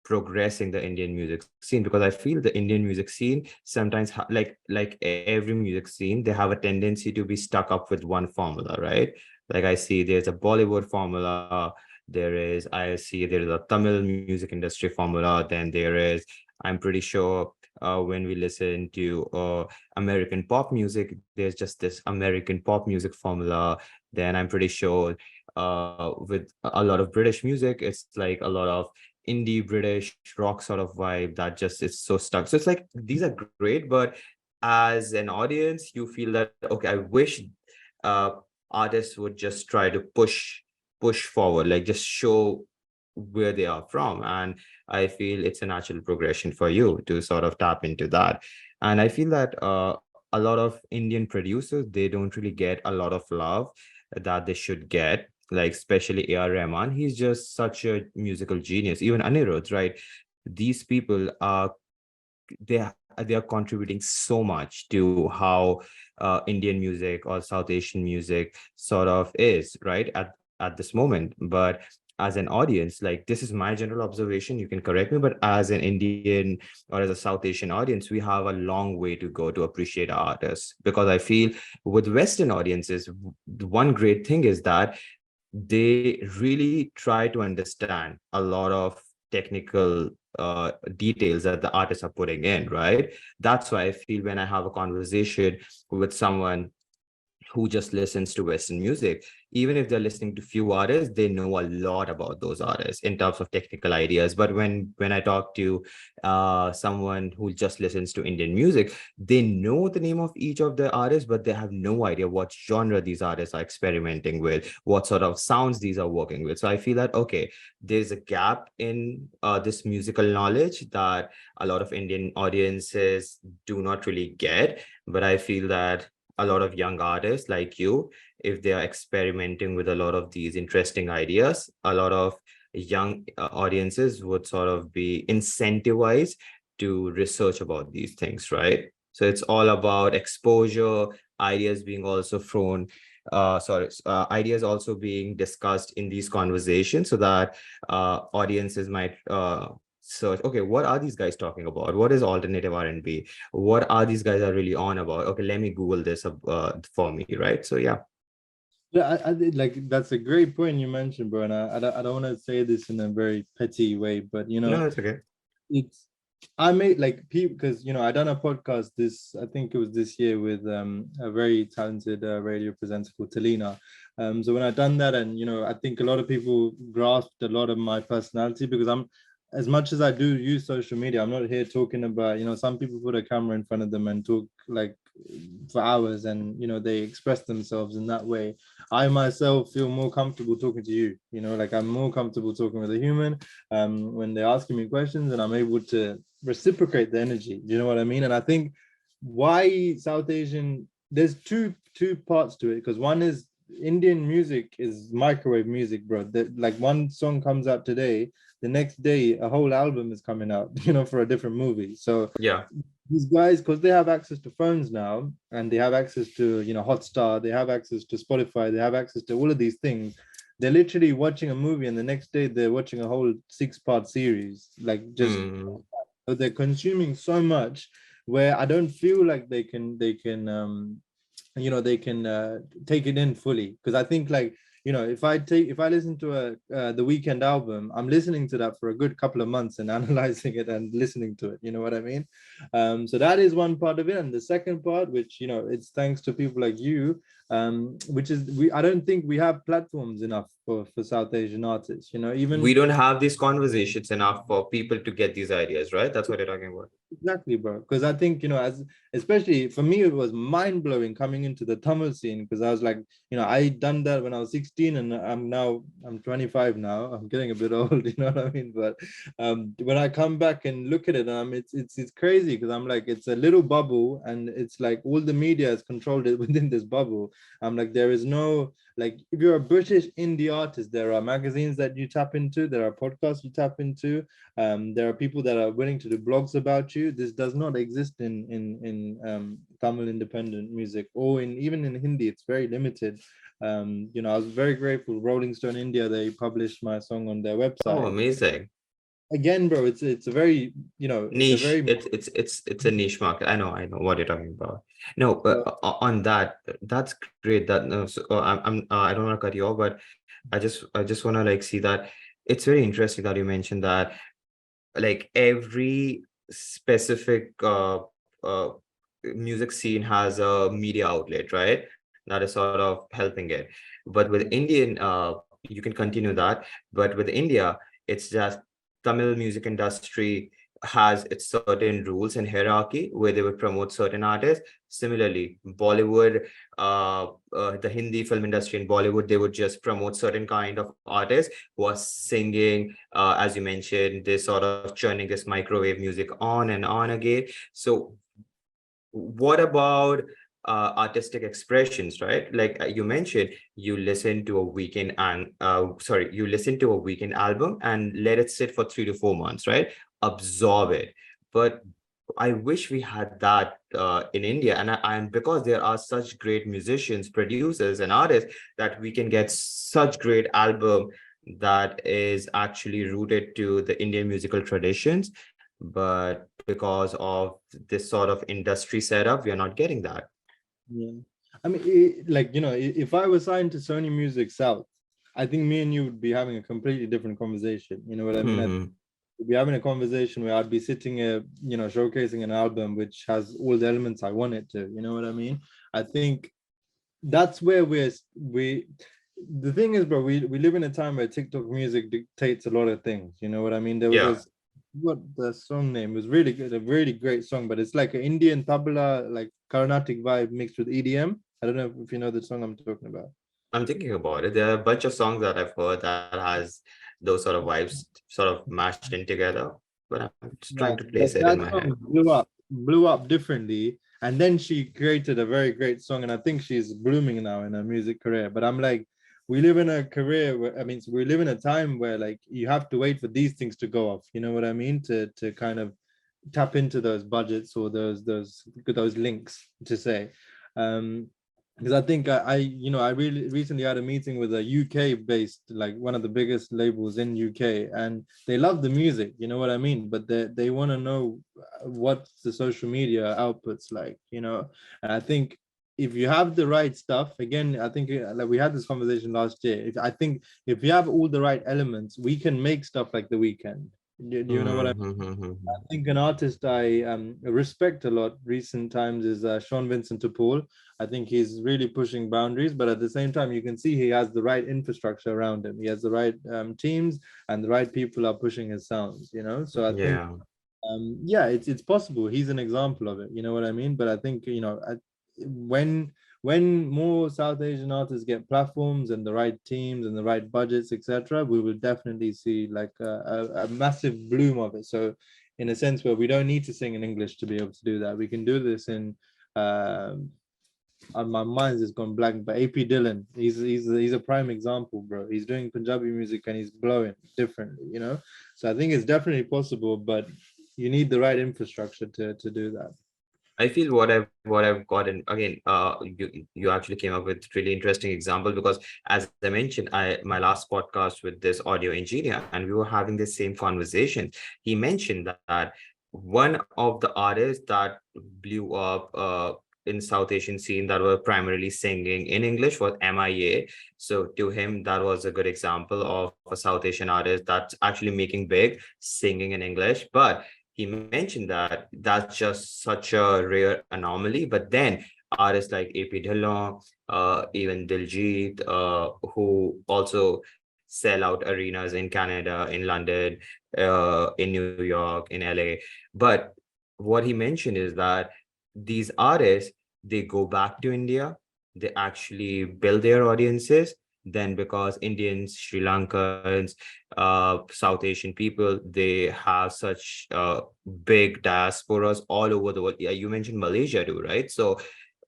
progressing the Indian music scene, because I feel the Indian music scene sometimes like every music scene, they have a tendency to be stuck up with one formula, right? Like I see there's a Bollywood formula, I see there is a Tamil music industry formula, then there is, I'm pretty sure when we listen to American pop music, there's just this American pop music formula. Then I'm pretty sure with a lot of British music, it's like a lot of indie British rock sort of vibe that just is so stuck. So it's like these are great, but as an audience, you feel that okay, I wish uh, artists would just try to push push forward, like just show where they are from. And I feel it's a natural progression for you to sort of tap into that. And I feel that a lot of Indian producers, they don't really get a lot of love that they should get, like especially A.R. Rahman. He's just such a musical genius. Even Anirudh, right? These people are, they are contributing so much to how Indian music or South Asian music sort of is, right, at this moment. But as an audience, like, this is my general observation, you can correct me, but as an Indian or as a South Asian audience, we have a long way to go to appreciate our artists. Because I feel with Western audiences, one great thing is that they really try to understand a lot of technical details that the artists are putting in, right? That's why I feel when I have a conversation with someone who just listens to Western music, even if they're listening to few artists, they know a lot about those artists in terms of technical ideas. But when I talk to someone who just listens to Indian music, they know the name of each of the artists, but they have no idea what genre these artists are experimenting with, what sort of sounds these are working with. So I feel that, okay, there's a gap in this musical knowledge that a lot of Indian audiences do not really get. But I feel that a lot of young artists like you, if they are experimenting with a lot of these interesting ideas, a lot of young audiences would sort of be incentivized to research about these things, right? So it's all about exposure, ideas being also thrown, ideas also being discussed in these conversations, so that audiences might search, okay, what are these guys talking about? What is alternative R&B? What are these guys are really on about? Okay, let me Google this for me, right? So yeah. Yeah, like that's a great point you mentioned, bro. And I don't want to say this in a very petty way, but No, it's okay. it's I made like people, because I done a podcast I think it was this year, with a very talented radio presenter called Thuniya. So when I done that, and I think a lot of people grasped a lot of my personality, because I'm, as much as I do use social media, I'm not here talking about, some people put a camera in front of them and talk like for hours, and they express themselves in that way. I myself feel more comfortable talking to you, like I'm more comfortable talking with a human when they're asking me questions, and I'm able to reciprocate the energy. You know what I mean? And I think why South Asian, there's two parts to it, because one is Indian music is microwave music, bro. That, like, one song comes out today, the next day a whole album is coming out, for a different movie. So Yeah. these guys, because they have access to phones now, and they have access to Hotstar, they have access to Spotify, they have access to all of these things. They're literally watching a movie, and the next day they're watching a whole 6-part series, like, just so they're consuming so much, where I don't feel like they can take it in fully. Because I think, like, if I listen to the Weekend album, I'm listening to that for a good couple of months and analyzing it and listening to it, you know what I mean? So that is one part of it. And the second part, which it's thanks to people like you, which is, I don't think we have platforms enough for South Asian artists, even we don't have these conversations enough for people to get these ideas, right? That's what you're talking about. Exactly, bro. Because I think, as especially for me, it was mind blowing coming into the Tamil scene, because I was like, I done that when I was 16, and I'm 25 now. I'm getting a bit old, you know what I mean? But when I come back and look at it, it's crazy, because I'm like, it's a little bubble, and it's like all the media is controlled within this bubble. I'm like, there is no, like, if you're a British indie artist, there are magazines that you tap into, there are podcasts you tap into, there are people that are willing to do blogs about you. This does not exist in Tamil independent music, or even in Hindi. It's very limited. I was very grateful. Rolling Stone India, they published my song on their website. Oh, amazing. Again, bro, it's a very Niche. It's a niche market. I know what you're talking about. No, but on that, that's great. That no, so, I don't want to cut you off, but I just want to, like, see that it's very interesting that you mentioned that, like, every specific music scene has a media outlet, right? That is sort of helping it. But with Indian, you can continue that. But with India, it's just Tamil music industry has its certain rules and hierarchy where they would promote certain artists. Similarly, Bollywood, the Hindi film industry in Bollywood, they would just promote certain kind of artists who are singing, as you mentioned, this sort of churning this microwave music on and on again. So what about artistic expressions, right? Like you mentioned, you listen to a weekend and you listen to a weekend album and let it sit for 3 to 4 months, right? Absorb it. But I wish we had that in India, and because there are such great musicians, producers, and artists, that we can get such great album that is actually rooted to the Indian musical traditions. But because of this sort of industry setup, we are not getting that. Yeah. I mean, like, if I was signed to Sony Music South, I think me and you would be having a completely different conversation. You know what I mean? We'd be having a conversation where I'd be sitting here, showcasing an album which has all the elements I want it to. You know what I mean? I think that's where the thing is, bro, we live in a time where TikTok music dictates a lot of things. You know what I mean? There was Yeah. this, what the song name was, really good, a really great song, but it's like an Indian tabla, like Carnatic vibe mixed with EDM. I don't know if you know the song I'm talking about. I'm thinking about it. There are a bunch of songs that I've heard that has those sort of vibes sort of mashed in together, but I'm just trying Yeah, to place it in that my head. song blew up differently. And then she created a very great song, and I think she's blooming now in her music career. But I'm like, we live in a career where, I mean, so we live in a time where like you have to wait for these things to go off. You know what I mean? To kind of tap into those budgets or those links to say. Because I think I really recently had a meeting with a UK based, like one of the biggest labels in UK, and they love the music, you know what I mean, but they want to know what the social media outputs like. And I think if you have the right stuff, again, I think like we had this conversation last year, I think if you have all the right elements, we can make stuff like The Weeknd. Do you know what I mean? I think an artist I respect a lot recent times is Sean Vincent de Paul. I think he's really pushing boundaries, but at the same time, you can see he has the right infrastructure around him. He has the right teams, and the right people are pushing his sounds. So I think, Yeah. yeah, it's possible. He's an example of it. You know what I mean? But I think when more South Asian artists get platforms and the right teams and the right budgets, etc., we will definitely see like a massive bloom of it. So, in a sense, where we don't need to sing in English to be able to do that, we can do this in. My mind's just gone blank, but AP Dylan, he's a prime example, bro. He's doing Punjabi music and he's blowing differently. So I think it's definitely possible, but you need the right infrastructure to do that. I feel what I've gotten again. You actually came up with really interesting example, because as I mentioned, my last podcast with this audio engineer, and we were having the same conversation. He mentioned that one of the artists that blew up in South Asian scene that were primarily singing in English was MIA. So to him, that was a good example of a South Asian artist that's actually making big singing in English, but he mentioned that that's just such a rare anomaly. But then artists like AP Dhillon, even Diljit, who also sell out arenas in Canada, in London, in New York, in LA. But what he mentioned is that these artists, they go back to India, they actually build their audiences. Then because Indians, Sri Lankans, South Asian people, they have such big diasporas all over the world. Yeah, you mentioned Malaysia too, right? So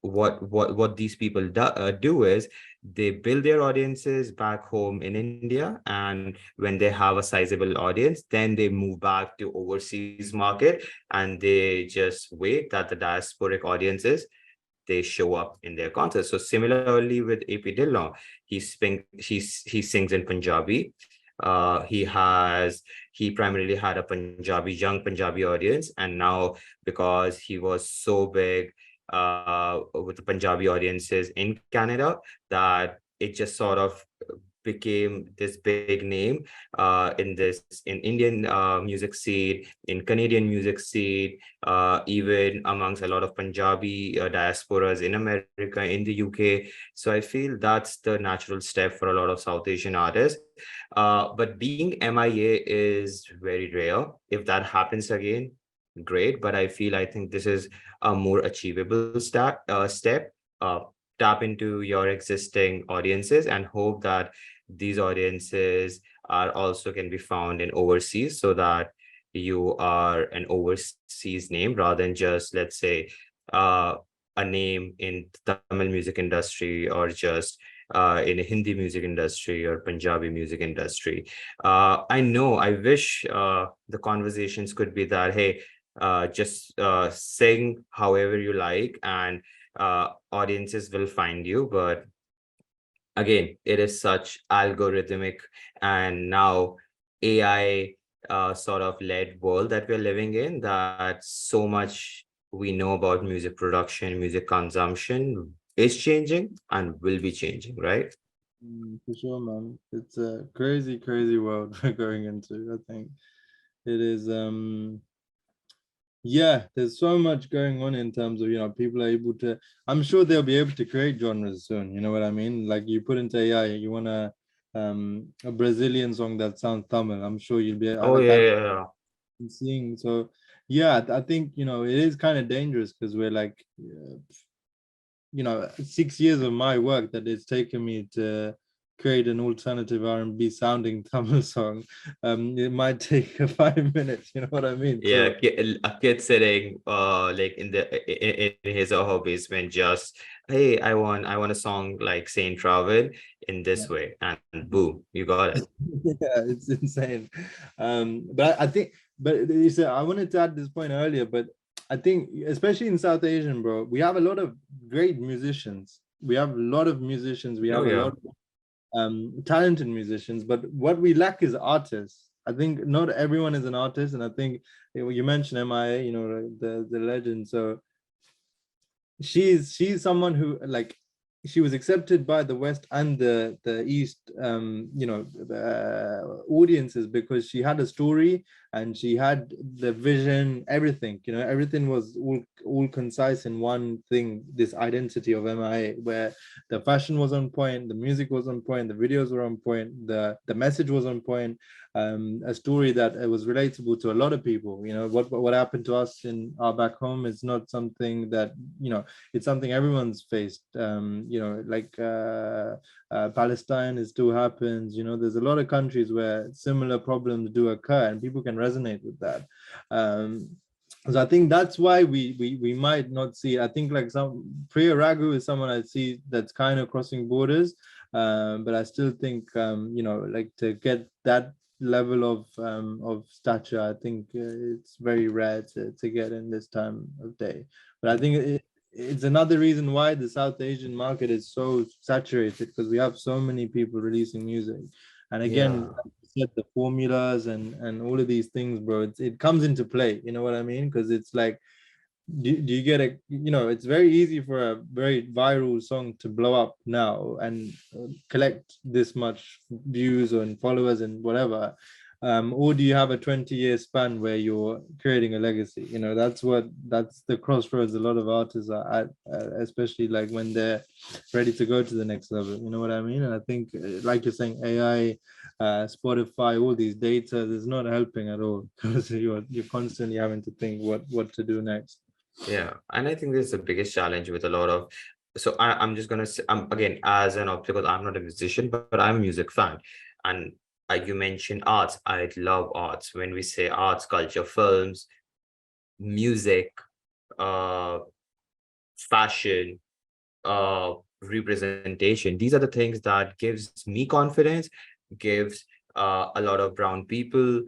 what these people do is they build their audiences back home in India, and when they have a sizable audience, then they move back to overseas market, and they just wait that the diasporic audiences, they show up in their concerts. So similarly with AP Dillon, he sings in Punjabi. He primarily had a young Punjabi audience, and now because he was so big with the Punjabi audiences in Canada, that it just sort of became this big name in Indian music scene, in Canadian music scene, even amongst a lot of Punjabi diasporas in America, in the UK. So I feel that's the natural step for a lot of South Asian artists. But being MIA is very rare. If that happens again, great. But I think this is a more achievable step. Tap into your existing audiences and hope that these audiences are also can be found in overseas, so that you are an overseas name rather than just, let's say, uh, a name in Tamil music industry, or just in a Hindi music industry or Punjabi music industry. I wish the conversations could be that, hey, just sing however you like, and audiences will find you. But again, it is such algorithmic and now AI sort of led world that we're living in, that so much we know about music production, music consumption is changing and will be changing, right? For sure, man. It's a crazy, crazy world we're going into. I think it is. Yeah, there's so much going on in terms of, people are able to. I'm sure they'll be able to create genres soon. You know what I mean? Like you put into AI, you want a Brazilian song that sounds Tamil. I'm sure you'll be Oh like yeah, I've yeah, yeah. been seeing. So yeah, I think it is kind of dangerous because we're like, 6 years of my work that it's taken me to create an alternative R&B sounding Tamil song. It might take 5 minutes. You know what I mean? Yeah, So a kid sitting like in his or her basement, just, hey, I want a song like Saint Ravan in this way, and boom, you got it. yeah, it's insane. But I think, but you said I wanted to add this point earlier, but I think especially in South Asian, bro, we have a lot of great musicians. We have a lot of musicians. We Oh have a yeah. lot of talented musicians, but what we lack is artists. I think not everyone is an artist, and I think you mentioned MIA, the legend. So she's someone who, like, she was accepted by the West and the East, audiences, because she had a story and she had the vision, everything. Everything was all concise in one thing, this identity of MIA, where the fashion was on point, the music was on point, the videos were on point, the message was on point. A story that it was relatable to a lot of people. What happened to us in our back home is not something that, it's something everyone's faced. Like Palestine, it still happens. There's a lot of countries where similar problems do occur, and people can resonate with that. So I think that's why we might not see. I think like some Priya Raghu is someone I see that's kind of crossing borders, but I still think like to get that level of stature, I think it's very rare to get in this time of day. But I think it's another reason why the South Asian market is so saturated, because we have so many people releasing music. And again, Yeah. like you said, the formulas and all of these things, bro, it comes into play. You know what I mean? Because it's like, do you get it's very easy for a very viral song to blow up now and collect this much views and followers and whatever, or do you have a 20-year span where you're creating a legacy? That's the crossroads a lot of artists are at, especially like when they're ready to go to the next level. You know what I mean? And I think like you're saying, AI, Spotify, all these data is not helping at all, because you're constantly having to think what to do next. Yeah, and I think this is the biggest challenge with a lot of. So I'm just gonna say, again, as an because I'm not a musician, but I'm a music fan, and you mentioned arts. I love arts. When we say arts, culture, films, music, uh, fashion, representation, these are the things that gives me confidence, gives a lot of brown people,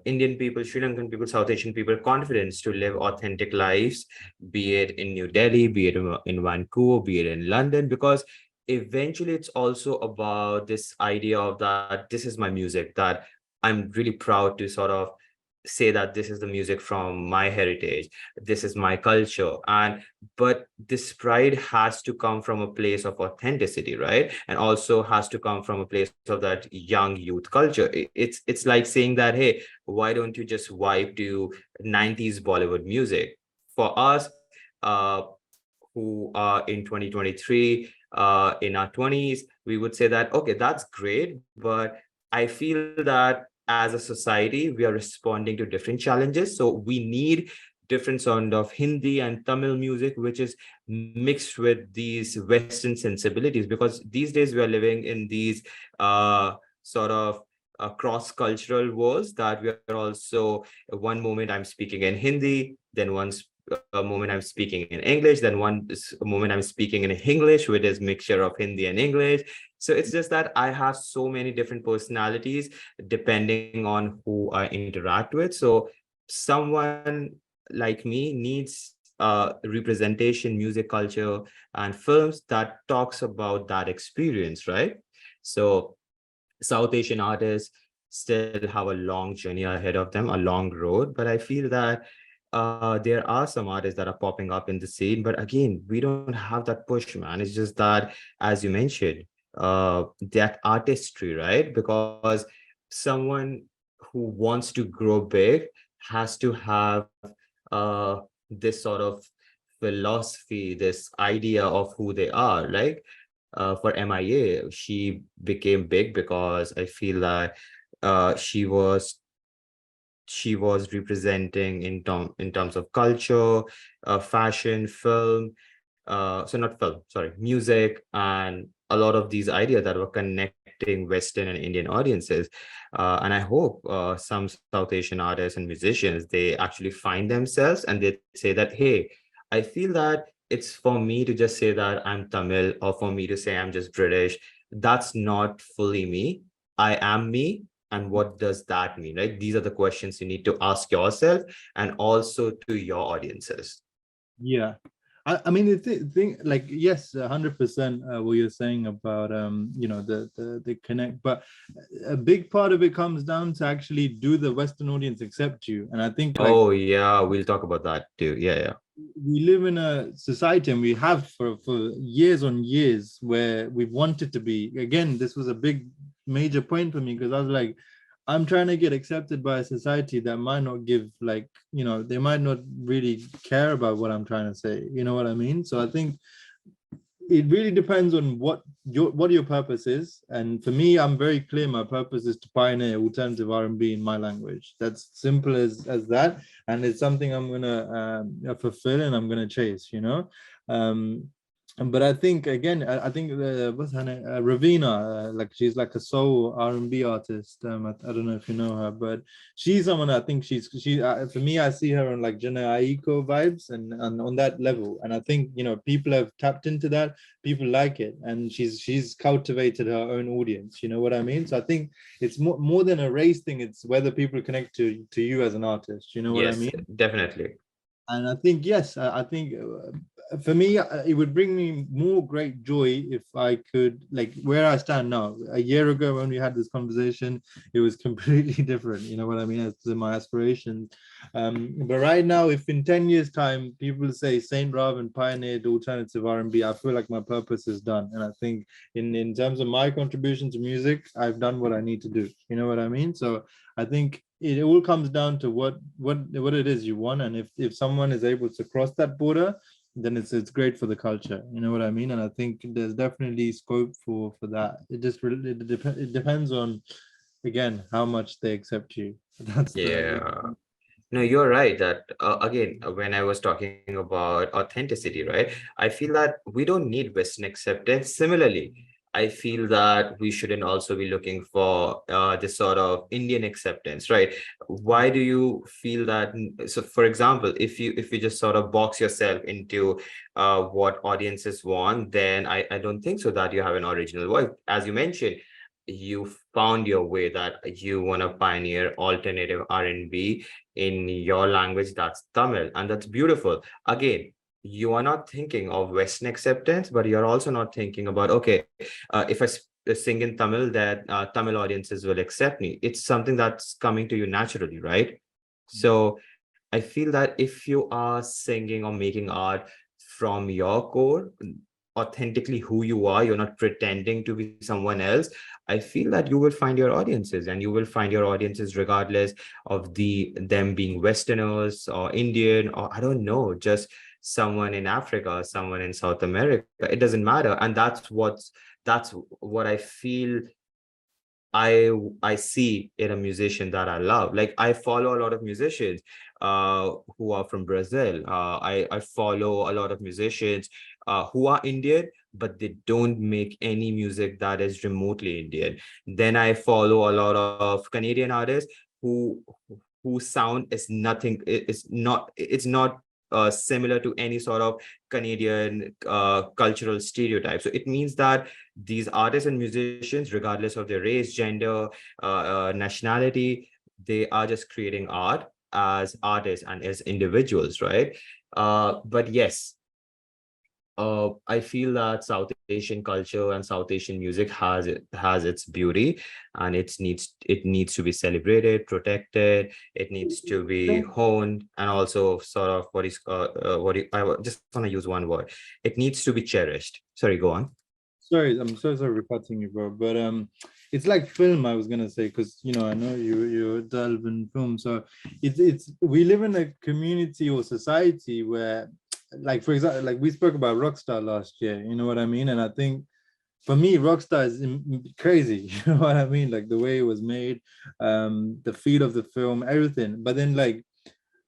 Indian people, Sri Lankan people, South Asian people confidence to live authentic lives, be it in New Delhi, be it in Vancouver, be it in London, because eventually it's also about this idea of that this is my music, that I'm really proud to sort of say that this is the music from my heritage, this is my culture, and but this pride has to come from a place of authenticity, right? And also has to come from a place of that young youth culture. It's like saying that, hey, why don't you just vibe to 90s Bollywood music? For us, who are in 2023, in our 20s, we would say that, okay, that's great, but I feel that as a society, we are responding to different challenges. So we need different sound of Hindi and Tamil music, which is mixed with these Western sensibilities, because these days we are living in these sort of cross-cultural worlds, that we are also, one moment I'm speaking in Hindi, then a moment I'm speaking in English, then moment I'm speaking in English, which is mixture of Hindi and English. So it's just that I have so many different personalities depending on who I interact with. So someone like me needs representation, music culture, and films that talks about that experience, right? So South Asian artists still have a long journey ahead of them, a long road, but I feel that there are some artists that are popping up in the scene, but again, we don't have that push, man. It's just that, as you mentioned, that artistry, right? Because someone who wants to grow big has to have uh, this sort of philosophy, this idea of who they are. Like for MIA, she became big because I feel that she was representing in terms of culture, fashion, film, so not film, sorry, music, and a lot of these ideas that were connecting Western and Indian audiences. And I hope some South Asian artists and musicians, they actually find themselves and they say that, hey, I feel that it's for me to just say that I'm Tamil, or for me to say I'm just British. That's not fully me. I am me. And what does that mean, right? These are the questions you need to ask yourself and also to your audiences. Yeah. I mean, the thing, like, yes, 100% what you're saying about, the connect, but a big part of it comes down to actually, do the Western audience accept you? And I think, like, oh yeah, we'll talk about that too. Yeah. we live in a society, and we have for years on years, where we've wanted to be. Again, this was a big major point for me, because I was like, I'm trying to get accepted by a society that might not give, like, they might not really care about what I'm trying to say. You know what I mean? So I think it really depends on what your purpose is. And for me, I'm very clear. My purpose is to pioneer alternative R&B in my language. That's simple as that, and it's something I'm gonna fulfill, and I'm gonna chase. But I think, again, I think what's her name, Ravina, like, she's like a soul R&B artist. I don't know if you know her, but she's someone, I think she for me, I see her on like Jana Aiko vibes, and on that level. And I think, people have tapped into that, people like it, and she's cultivated her own audience. You know what I mean? So I think it's more than a race thing. It's whether people connect to you as an artist. You know what I Yes, mean? definitely. And I think, yes, I think for me, it would bring me more great joy if I could, like, where I stand now. A year ago, when we had this conversation, it was completely different. You know what I mean, as to my aspirations. But right now, if in 10 years' time people say SAINT RAAVAN pioneered alternative R&B, I feel like my purpose is done. And I think in terms of my contribution to music, I've done what I need to do. You know what I mean? So I think it all comes down to what it is you want. And if someone is able to cross that border, then it's great for the culture. You know what I mean? And I think there's definitely scope for that. It depends on, again, how much they accept you. That's Yeah. No, you're right that again, when I was talking about authenticity, right? I feel that we don't need Western acceptance. Similarly, I feel that we shouldn't also be looking for this sort of Indian acceptance, right? Why do you feel that? So, for example, if you just sort of box yourself into what audiences want, then I don't think so that you have an original voice. As you mentioned, you found your way, that you want to pioneer alternative R&B in your language, that's Tamil, and that's beautiful. Again, you are not thinking of Western acceptance, but you're also not thinking about, okay, if I sing in Tamil, that Tamil audiences will accept me. It's something that's coming to you naturally, right? So I feel that if you are singing or making art from your core, authentically who you are, you're not pretending to be someone else, I feel that you will find your audiences, and you will find your audiences regardless of them being Westerners or Indian, or I don't know, just someone in Africa, someone in South America. It doesn't matter. And that's what I feel I see in a musician that I love. Like, I follow a lot of musicians who are from Brazil. I follow a lot of musicians who are Indian, but they don't make any music that is remotely Indian. Then I follow a lot of Canadian artists who whose sound is nothing. It's not similar to any sort of Canadian cultural stereotype. So it means that these artists and musicians, regardless of their race, gender, nationality, they are just creating art as artists and as individuals, right? But yes, I feel that South Asian culture and South Asian music has its beauty, and it needs to be celebrated, protected. It needs to be honed, and also sort of just want to use one word. It needs to be cherished. Sorry, go on. Sorry, I'm so sorry for cutting you, bro. But it's like film. I was gonna say, because I know you delve in film, so it's we live in a community or society where, like, for example, like we spoke about Rockstar last year. You know what I mean? And I think for me, Rockstar is crazy. You know what I mean? Like the way it was made, the feel of the film, everything. But then, like,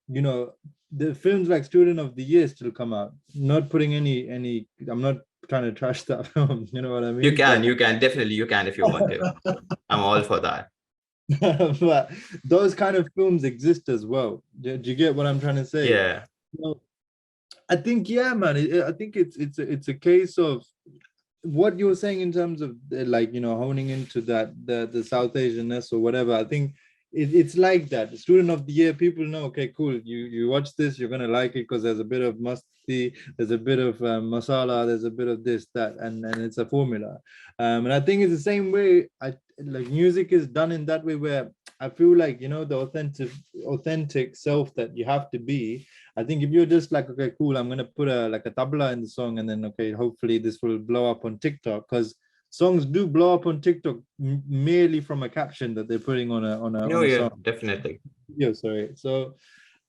the films like Student of the Year still come out. Not putting any. I'm not trying to trash that film. You know what I mean? You can definitely, you can if you want to. I'm all for that. But those kind of films exist as well. Do you get what I'm trying to say? Yeah. Well, I think, yeah, man. I think it's a case of what you were saying in terms of like, honing into that the South Asianness or whatever. I think it's like that. Student of the Year, people know, okay, cool. You watch this, you're gonna like it because there's a bit of masti, there's a bit of masala, there's a bit of this, that, and it's a formula. And I think it's the same way. Like music is done in that way where I feel like, the authentic self that you have to be. I think if you're just like, okay, cool, I'm gonna put a tabla in the song, and then, okay, hopefully this will blow up on TikTok, because songs do blow up on TikTok merely from a caption that they're putting on a Yeah, song. definitely. Yeah, sorry. So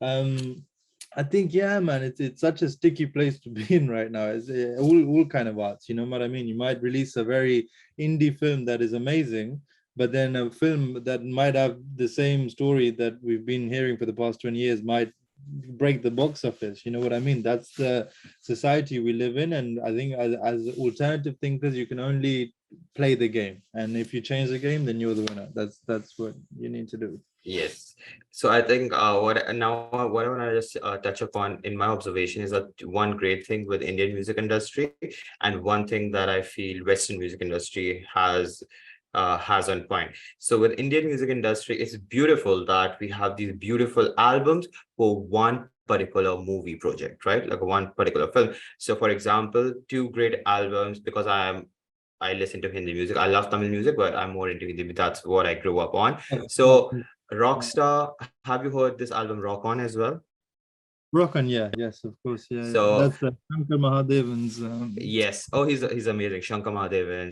I think, yeah, man, it's such a sticky place to be in right now. It's all kind of arts, you know what I mean? You might release a very indie film that is amazing, but then a film that might have the same story that we've been hearing for the past 20 years might break the box office. You know what I mean? That's the society we live in. And I think as alternative thinkers, you can only play the game. And if you change the game, then you're the winner. That's what you need to do. Yes. So I think what I want to just touch upon in my observation is that one great thing with Indian music industry, and one thing that I feel Western music industry has on point. So with Indian music industry, it's beautiful that we have these beautiful albums for one particular movie project, right? Like one particular film. So for example, two great albums, because I listen to Hindi music. I love Tamil music, but I'm more into Hindi. That's what I grew up on. So Rockstar, have you heard this album Rock On as well? Rock On, yeah, yes, of course, yeah. So that's Shankar Mahadevan's. yes, oh, he's amazing. Shankar Mahadevan,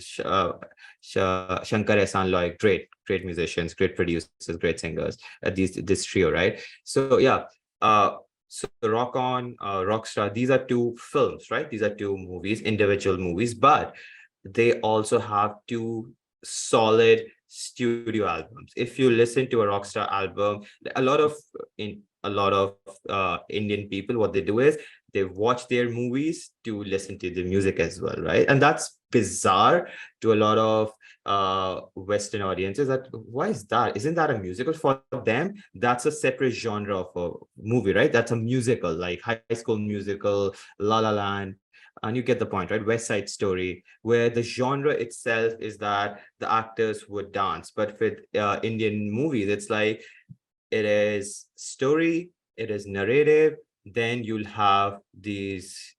Shankar Ehsan Loy, great musicians, great producers, great singers. This trio, right? So yeah, so Rock On, Rockstar. These are two films, right? These are two movies, individual movies, but they also have two solid studio albums. If you listen to a Rockstar album, a lot of Indian people, what they do is they watch their movies to listen to the music as well, right? And that's bizarre to a lot of Western audiences. That why is that? Isn't that a musical for them? That's a separate genre of a movie, right? That's a musical, like High School Musical, La La Land. And you get the point, right? West Side Story, where the genre itself is that the actors would dance. But with Indian movies, it's like it is story, it is narrative, then you'll have these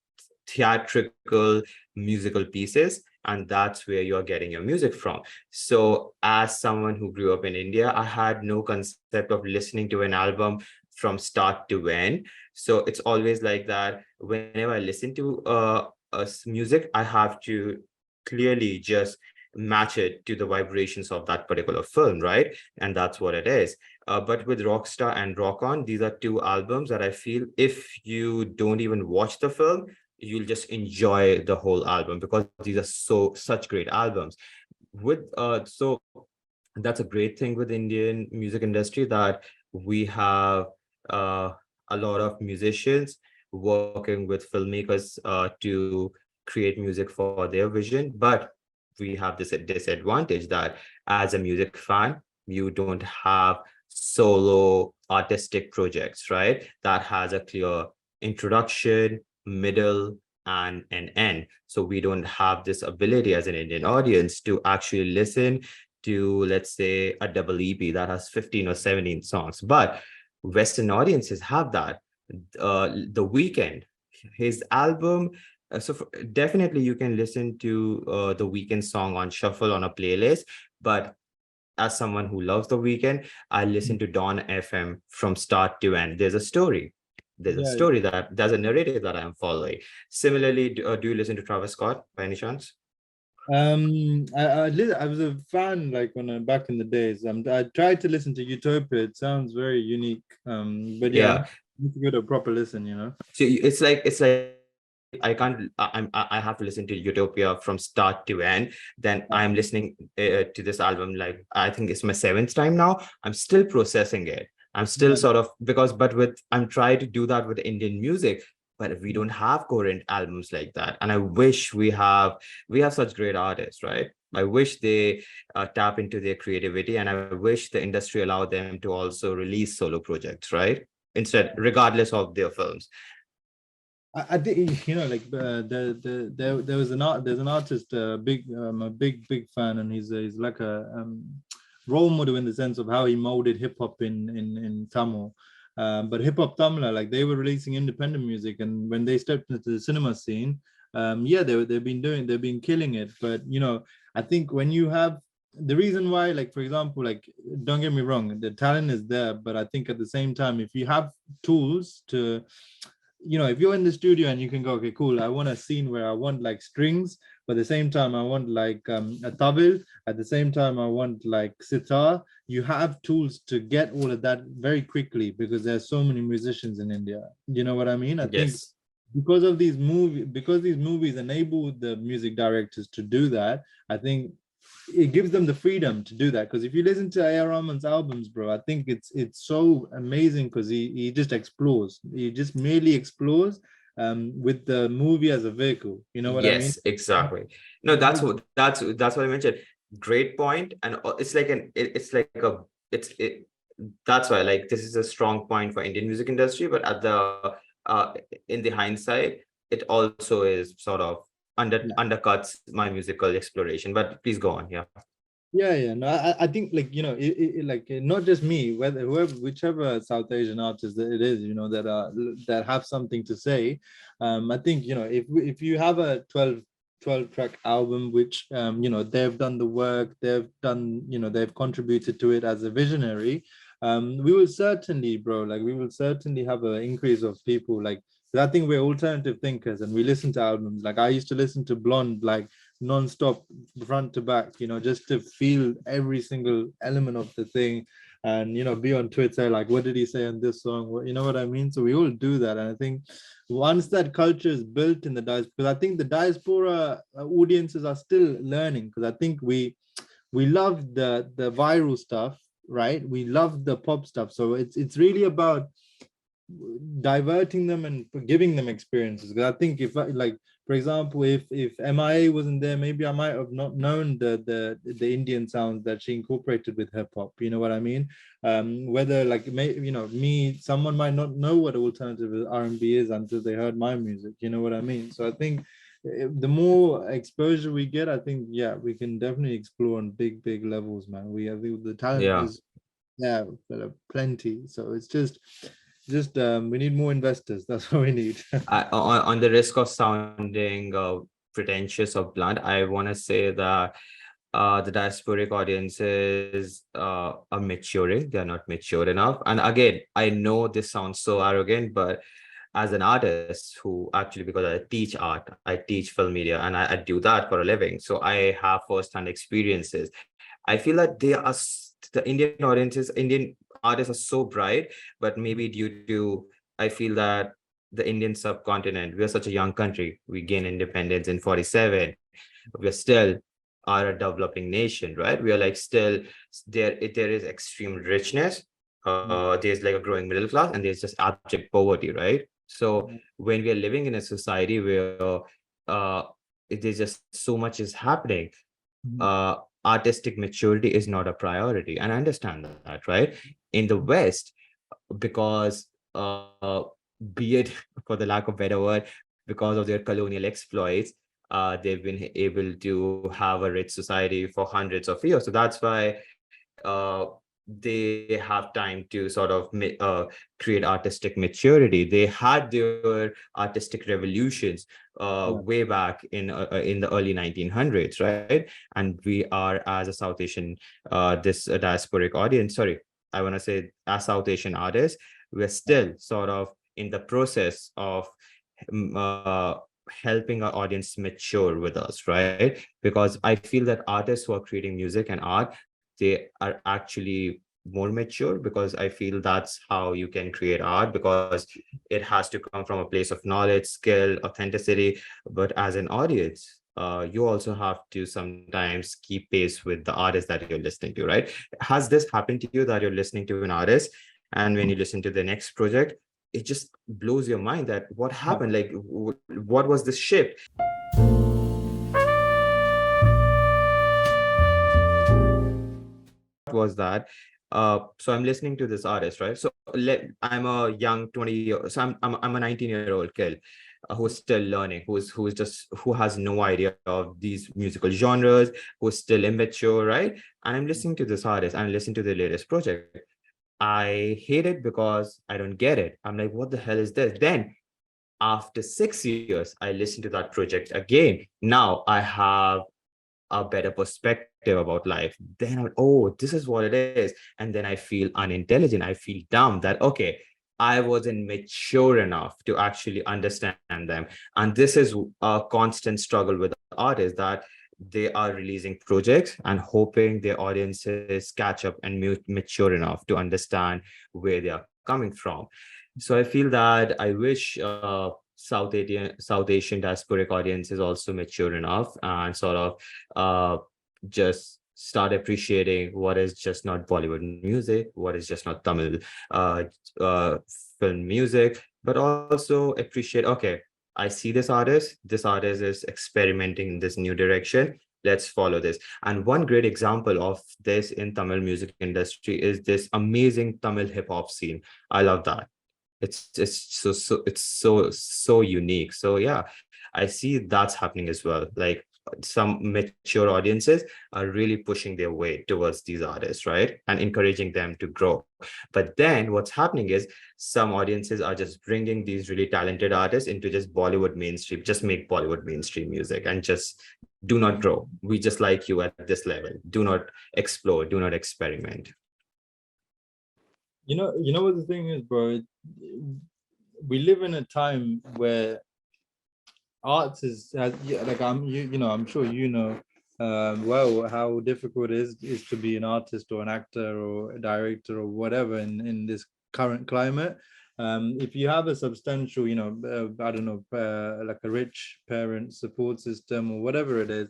theatrical musical pieces, and that's where you're getting your music from. So as someone who grew up in India, I had no concept of listening to an album from start to end. So it's always like that. Whenever I listen to music, I have to clearly just match it to the vibrations of that particular film, right? And that's what it is. But with Rockstar and Rock On, these are two albums that I feel if you don't even watch the film, you'll just enjoy the whole album, because these are such great albums. So that's a great thing with Indian music industry, that we have uh, a lot of musicians working with filmmakers to create music for their vision. But we have this disadvantage that as a music fan, you don't have solo artistic projects, right? That has a clear introduction, middle, and an end. So we don't have this ability as an Indian audience to actually listen to, let's say, a double EP that has 15 or 17 songs. But Western audiences have that. The Weeknd, his album, definitely you can listen to the Weeknd song on shuffle on a playlist. But as someone who loves the Weeknd, I listen to Dawn FM from start to end. There's a story. Yeah. There's a narrative that I'm following. Similarly, do you listen to Travis Scott by any chance? I was a fan like when back in the days. I tried to listen to Utopia. It sounds very unique. But yeah, I need to give it a proper listen. So it's like I have to listen to Utopia from start to end. Then I'm listening to this album, like I think it's my 7th time now. I'm still processing it. I'm still sort of, I'm trying to do that with Indian music, but we don't have current albums like that. And I wish we have such great artists, right? I wish they tap into their creativity, and I wish the industry allowed them to also release solo projects, right? Instead, regardless of their films. I think like there's an artist, I'm a big fan, and he's like a role model in the sense of how he molded hip hop in Tamil. But hip hop Tamil, like they were releasing independent music, and when they stepped into the cinema scene, they've been killing it. But I think when you have the reason why, like for example, like don't get me wrong, the talent is there, but I think at the same time, if you have tools to if you're in the studio and you can go, okay, cool, I want a scene where I want like strings, but at the same time I want like a tabla, at the same time I want like sitar. You have tools to get all of that very quickly, because there's so many musicians in India. You know what I mean? I think because these movies enable the music directors to do that, I think it gives them the freedom to do that. Because if you listen to A.R. Rahman's albums, bro, I think it's so amazing, because he just explores. He just merely explores with the movie as a vehicle. You know what I mean? Yes, exactly. No, that's what I mentioned. Great point. And that's why, like, this is a strong point for Indian music industry, but at the in the hindsight, it also is sort of undercuts my musical exploration. But please go on. No, I think like like not just me, whichever South Asian artist that it is, that have something to say. I think if you have a 12 track album, which they've done the work, they've contributed to it as a visionary, we will certainly, bro, like we will certainly have an increase of people. Like, I think we're alternative thinkers and we listen to albums. Like I used to listen to Blonde like non-stop, front to back, just to feel every single element of the thing, and be on Twitter like, what did he say on this song? You know what I mean? So we all do that, and I think once that culture is built in the diaspora, because I think the diaspora audiences are still learning, because I think we love the viral stuff, right? We love the pop stuff, so it's really about diverting them and giving them experiences. Because I think if like, for example, if MIA wasn't there, maybe I might have not known the Indian sounds that she incorporated with hip hop. You know what I mean? Whether like someone might not know what alternative R&B is until they heard my music. You know what I mean? So I think the more exposure we get, I think we can definitely explore on big levels, man. I think the talent is plenty. So it's just we need more investors. That's what we need. On the risk of sounding pretentious or blunt, I want to say that the diasporic audiences are maturing. They're not mature enough. And again, I know this sounds so arrogant, but as an artist who actually, because I teach art, I teach film media, and I do that for a living. So I have firsthand experiences. I feel that the Indian audiences, Indian artists are so bright, but maybe due to, I feel that the Indian subcontinent, we are such a young country. We gained independence in 47. We're still are a developing nation, right? We are like still there is extreme richness. There's like a growing middle class, and there's just abject poverty, right? So when we are living in a society where uh, there's just so much is happening, artistic maturity is not a priority, and I understand that, right? In the West, because be it for the lack of better word, because of their colonial exploits, they've been able to have a rich society for hundreds of years. So that's why they have time to sort of create artistic maturity. They had their artistic revolutions way back in the early 1900s, right? And we are, as a South Asian, this diasporic audience, sorry, I want to say as South Asian artists, we're still sort of in the process of um, uh, helping our audience mature with us, right? Because I feel that artists who are creating music and art, they are actually more mature, because I feel that's how you can create art, because it has to come from a place of knowledge, skill, authenticity. But as an audience, you also have to sometimes keep pace with the artist that you're listening to, right? Has this happened to you that you're listening to an artist, and when you listen to the next project, it just blows your mind that what happened, like what was this shift? Was that so I'm listening to this artist, right? So I'm a young 20 year, so I'm a 19-year-old kid who's still learning, who has no idea of these musical genres, who's still immature, right? And I'm listening to this artist, I'm listening to the latest project. I hate it because I don't get it. I'm like, what the hell is this? Then after 6 years, I listen to that project again. Now I have a better perspective about life. Then oh, this is what it is. And then I feel unintelligent. I feel dumb that, okay, I wasn't mature enough to actually understand them. And this is a constant struggle with artists, that they are releasing projects and hoping their audiences catch up and mature enough to understand where they are coming from. So I feel that I wish South Asian diasporic audience is also mature enough and sort of just start appreciating what is just not Bollywood music, what is just not Tamil uh, uh, film music, but also appreciate, okay, I see this artist is experimenting in this new direction. Let's follow this. And one great example of this in Tamil music industry is this amazing Tamil hip hop scene. I love that. It's so unique. So yeah, I see that's happening as well. Like some mature audiences are really pushing their way towards these artists, right? And encouraging them to grow. But then what's happening is some audiences are just bringing these really talented artists into just Bollywood mainstream, just make Bollywood mainstream music and just do not grow. We just like you at this level. Do not explore, do not experiment. You know what the thing is, bro? We live in a time where arts yeah, like I'm sure well how difficult it is to be an artist or an actor or a director or whatever in this current climate. If you have a substantial, I don't know, like a rich parent support system or whatever it is,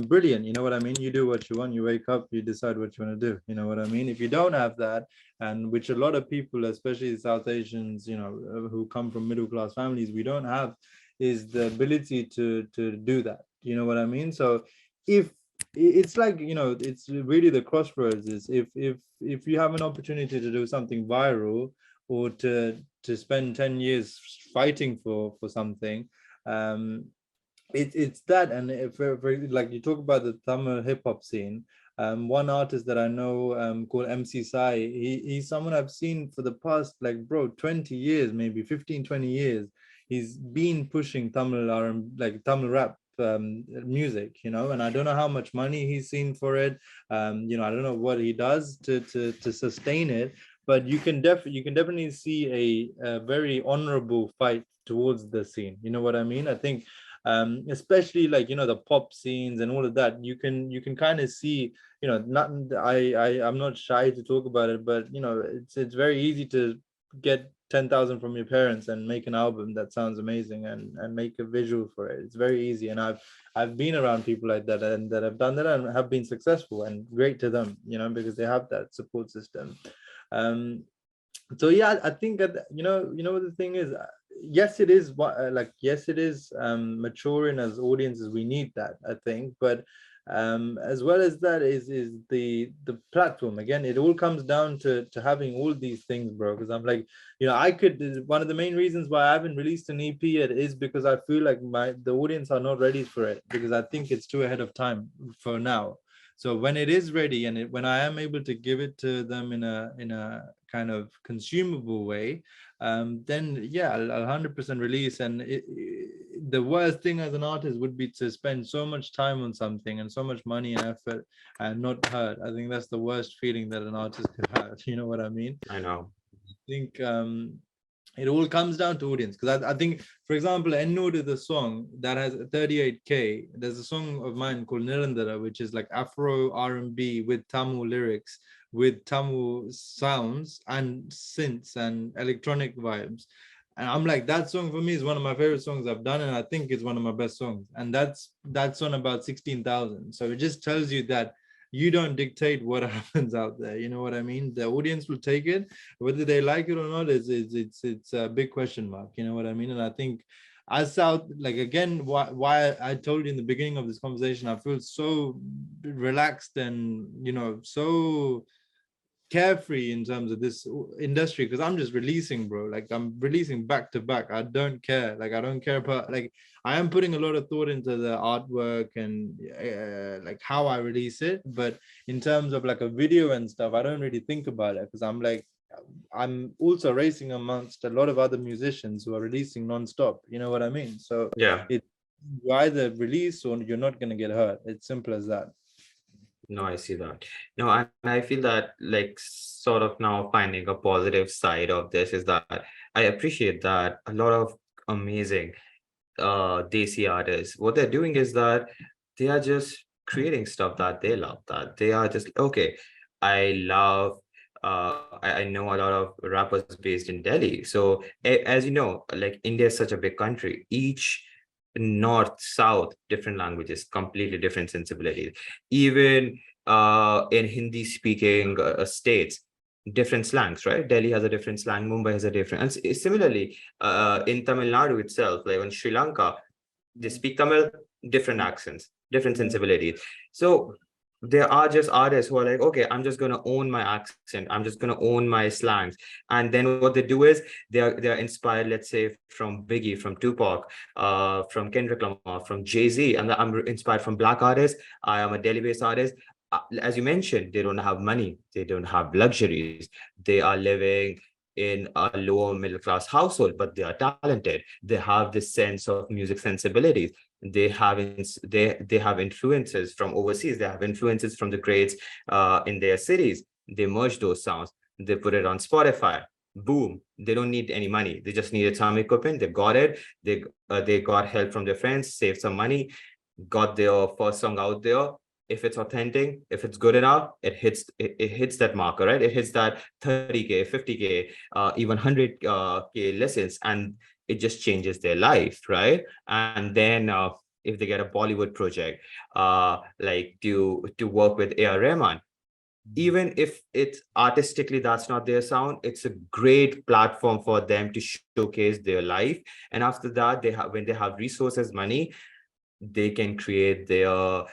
brilliant. You know what I mean? You do what you want, you wake up, you decide what you want to do. You know what I mean? If you don't have that, and which a lot of people, especially South Asians, who come from middle class families, we don't have, is the ability to do that. You know what I mean? So if it's like, it's really the crossroads is if you have an opportunity to do something viral, or to spend 10 years fighting for something, it's that. And if like you talk about the Tamil hip hop scene, one artist that I know, called MC Sai, he's someone I've seen for the past, like, bro, 20 years, maybe 15, 20 years. He's been pushing Tamil like Tamil rap music, you know, and I don't know how much money he's seen for it. You know, I don't know what he does to sustain it, but you can definitely see a very honorable fight towards the scene. You know what I mean? I think especially like, you know, the pop scenes and all of that, you can kind of see, you know, not I'm not shy to talk about it, but you know, it's very easy to get 10,000 from your parents and make an album that sounds amazing and make a visual for it. It's very easy, and I've been around people like that and that have done that and have been successful, and great to them, you know, because they have that support system. um so yeah, I think that, you know what the thing is, yes it is like, yes it is maturing as audiences, we need that, I think, but as well as that is the platform. Again, it all comes down to having all these things, bro, because I'm like, you know, I could, one of the main reasons why I haven't released an EP yet is because I feel like the audience are not ready for it, because I think it's too ahead of time for now. So when it is ready, and when I am able to give it to them in a kind of consumable way, then yeah, I'll 100% release. And the worst thing as an artist would be to spend so much time on something and so much money and effort and not heard. I think that's the worst feeling that an artist could have. You know what I mean? I know. I think it all comes down to audience, because I think, for example, Ennod is a song that has 38K. There's a song of mine called Nirandara, which is like Afro R&B with Tamil lyrics, with Tamil sounds and synths and electronic vibes. And I'm like, that song for me is one of my favorite songs I've done, and I think it's one of my best songs. And that's on about 16,000. So it just tells you that you don't dictate what happens out there. You know what I mean? The audience will take it. Whether they like it or not is it's a big question mark. You know what I mean? And I think as South, like, again, why I told you in the beginning of this conversation, I feel so relaxed and, you know, so carefree in terms of this industry, because I'm just releasing, bro. Like, I'm releasing back to back. I don't care. Like, I don't care about, like, I am putting a lot of thought into the artwork and like how I release it, but in terms of like a video and stuff, I don't really think about it, because I'm like, I'm also racing amongst a lot of other musicians who are releasing non-stop. You know what I mean? So Yeah. you either release or you're not going to get hurt. It's simple as that. No, I see that. No, I feel that, like, sort of now finding a positive side of this is that I appreciate that a lot of amazing Desi artists, what they're doing is that they are just creating stuff that they love, that they are just, okay, I love, I know a lot of rappers based in Delhi. So as you know, like, India is such a big country. Each north, south, different languages, completely different sensibilities. Even in Hindi speaking states, different slangs, right? Delhi has a different slang, Mumbai has a different, and similarly in Tamil Nadu itself, like in Sri Lanka, they speak Tamil, different accents, different sensibilities. So there are just artists who are like, okay, I'm just going to own my accent, I'm just going to own my slangs. And then what they do is they're inspired, let's say, from Biggie, from Tupac, from Kendrick Lamar, from Jay-Z, and I'm inspired from Black artists. I am a Delhi-based artist. As you mentioned, they don't have money, they don't have luxuries, they are living in a lower middle class household, but they are talented. They have this sense of music sensibilities. They have they have influences from overseas. They have influences from the greats in their cities. They merge those sounds. They put it on Spotify. Boom! They don't need any money. They just needed some equipment. They got it. They got help from their friends, saved some money, got their first song out there. If it's authentic, if it's good enough, it hits that marker, right? It hits that 30K, 50K, even 100K listens, and it just changes their life, right? And then if they get a Bollywood project, like to work with A.R. Rahman, even if it's artistically that's not their sound, it's a great platform for them to showcase their life. And after that, when they have resources, money, they can create their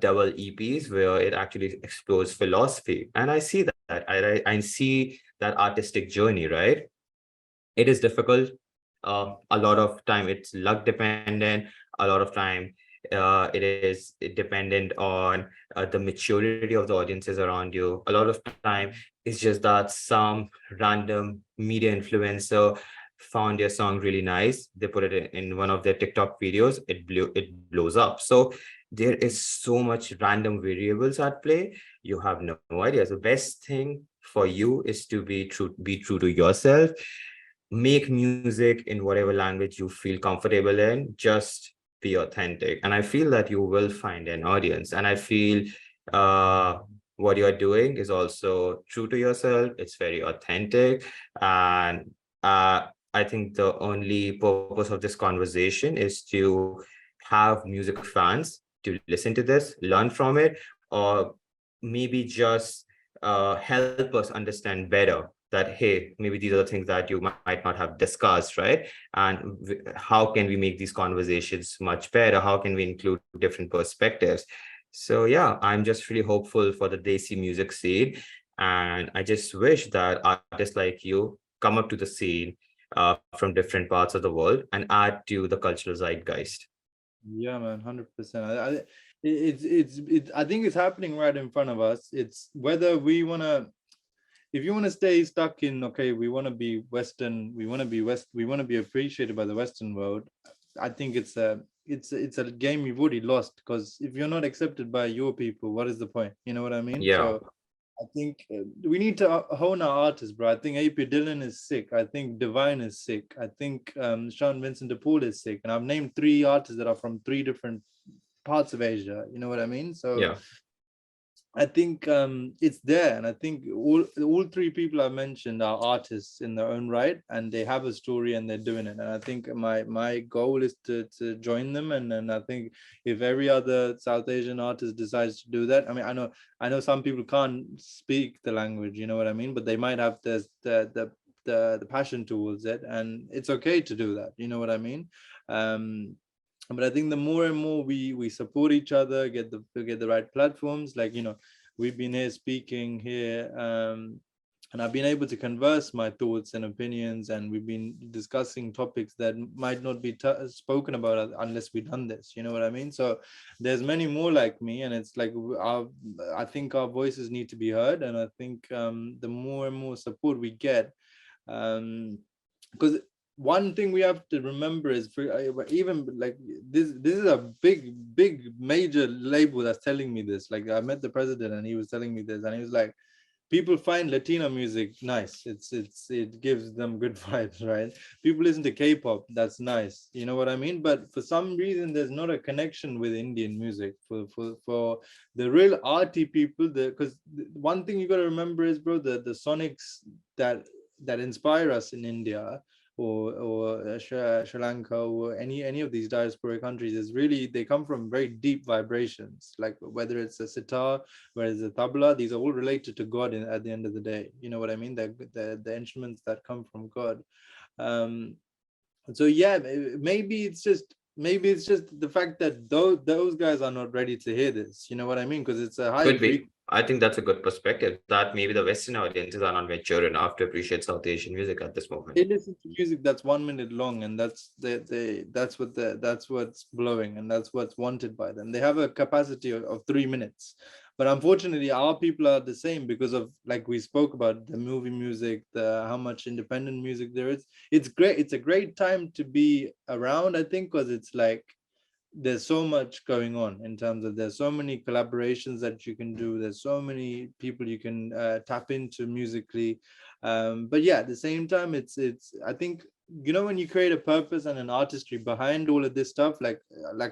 double EPs where it actually explores philosophy. And I see that. I see that artistic journey, right? It is difficult. A lot of time it's luck dependent. A lot of time it is dependent on the maturity of the audiences around you. A lot of time it's just that some random media influencer found your song really nice, they put it in one of their TikTok videos, it blows up. So there is so much random variables at play. You have no idea. The best thing for you is to be true to yourself. Make music in whatever language you feel comfortable in. Just be authentic, and I feel that you will find an audience. And I feel uh what you're doing is also true to yourself. It's very authentic. And I think the only purpose of this conversation is to have music fans to listen to this, learn from it, or maybe just help us understand better that, hey, maybe these are the things that you might not have discussed, right? And how can we make these conversations much better? How can we include different perspectives? So yeah, I'm just really hopeful for the Desi music scene. And I just wish that artists like you come up to the scene from different parts of the world and add to the cultural zeitgeist. Yeah, man, 100%. I think it's happening right in front of us. It's whether we wanna, if you want to stay stuck in, okay, we want to be Western, we want to be we want to be appreciated by the Western world. I think it's a game you've already lost, because if you're not accepted by your people, what is the point? You know what I mean? Yeah. So I think we need to hone our artists, bro. I think AP Dillon is sick. I think Divine is sick. I think Sean Vincent de Paul is sick. And I've named 3 artists that are from 3 different parts of Asia. You know what I mean? So Yeah. I think it's there, and I think all 3 people I mentioned are artists in their own right, and they have a story and they're doing it. And I think my goal is to join them, and I think if every other South Asian artist decides to do that, I mean, I know some people can't speak the language, you know what I mean, but they might have the passion towards it, and it's okay to do that, you know what I mean. But I think the more and more we support each other, get the right platforms, like, you know, we've been here speaking here, and I've been able to converse my thoughts and opinions, and we've been discussing topics that might not be spoken about unless we've done this, you know what I mean. So there's many more like me, and it's like I think our voices need to be heard, and I think the more and more support we get, because one thing we have to remember is, for even like this is a big major label that's telling me this. Like, I met the president and he was telling me this, and he was like, people find Latino music nice, it gives them good vibes, right? People listen to K-pop, that's nice, you know what I mean. But for some reason there's not a connection with Indian music for the real arty people. Because one thing you got to remember is, bro, the sonics that inspire us in India, or Sri Lanka, or any of these diaspora countries, is really, they come from very deep vibrations. Like, whether it's a sitar, whether it's a tabla, these are all related to God at the end of the day. You know what I mean? The instruments that come from God. So yeah, maybe it's just the fact that those guys are not ready to hear this. You know what I mean? Because it's a high Could be. I think that's a good perspective, that maybe the Western audiences are not mature enough to appreciate South Asian music at this moment. They listen to music that's 1 minute long, and that's what's blowing, and that's what's wanted by them. They have a capacity of 3 minutes, but unfortunately our people are the same, because of, like we spoke about, the movie music, how much independent music there is. It's great. It's a great time to be around, I think, because it's like there's so much going on, in terms of, there's so many collaborations that you can do, there's so many people you can tap into musically. But yeah, at the same time, it's I think, you know, when you create a purpose and an artistry behind all of this stuff, like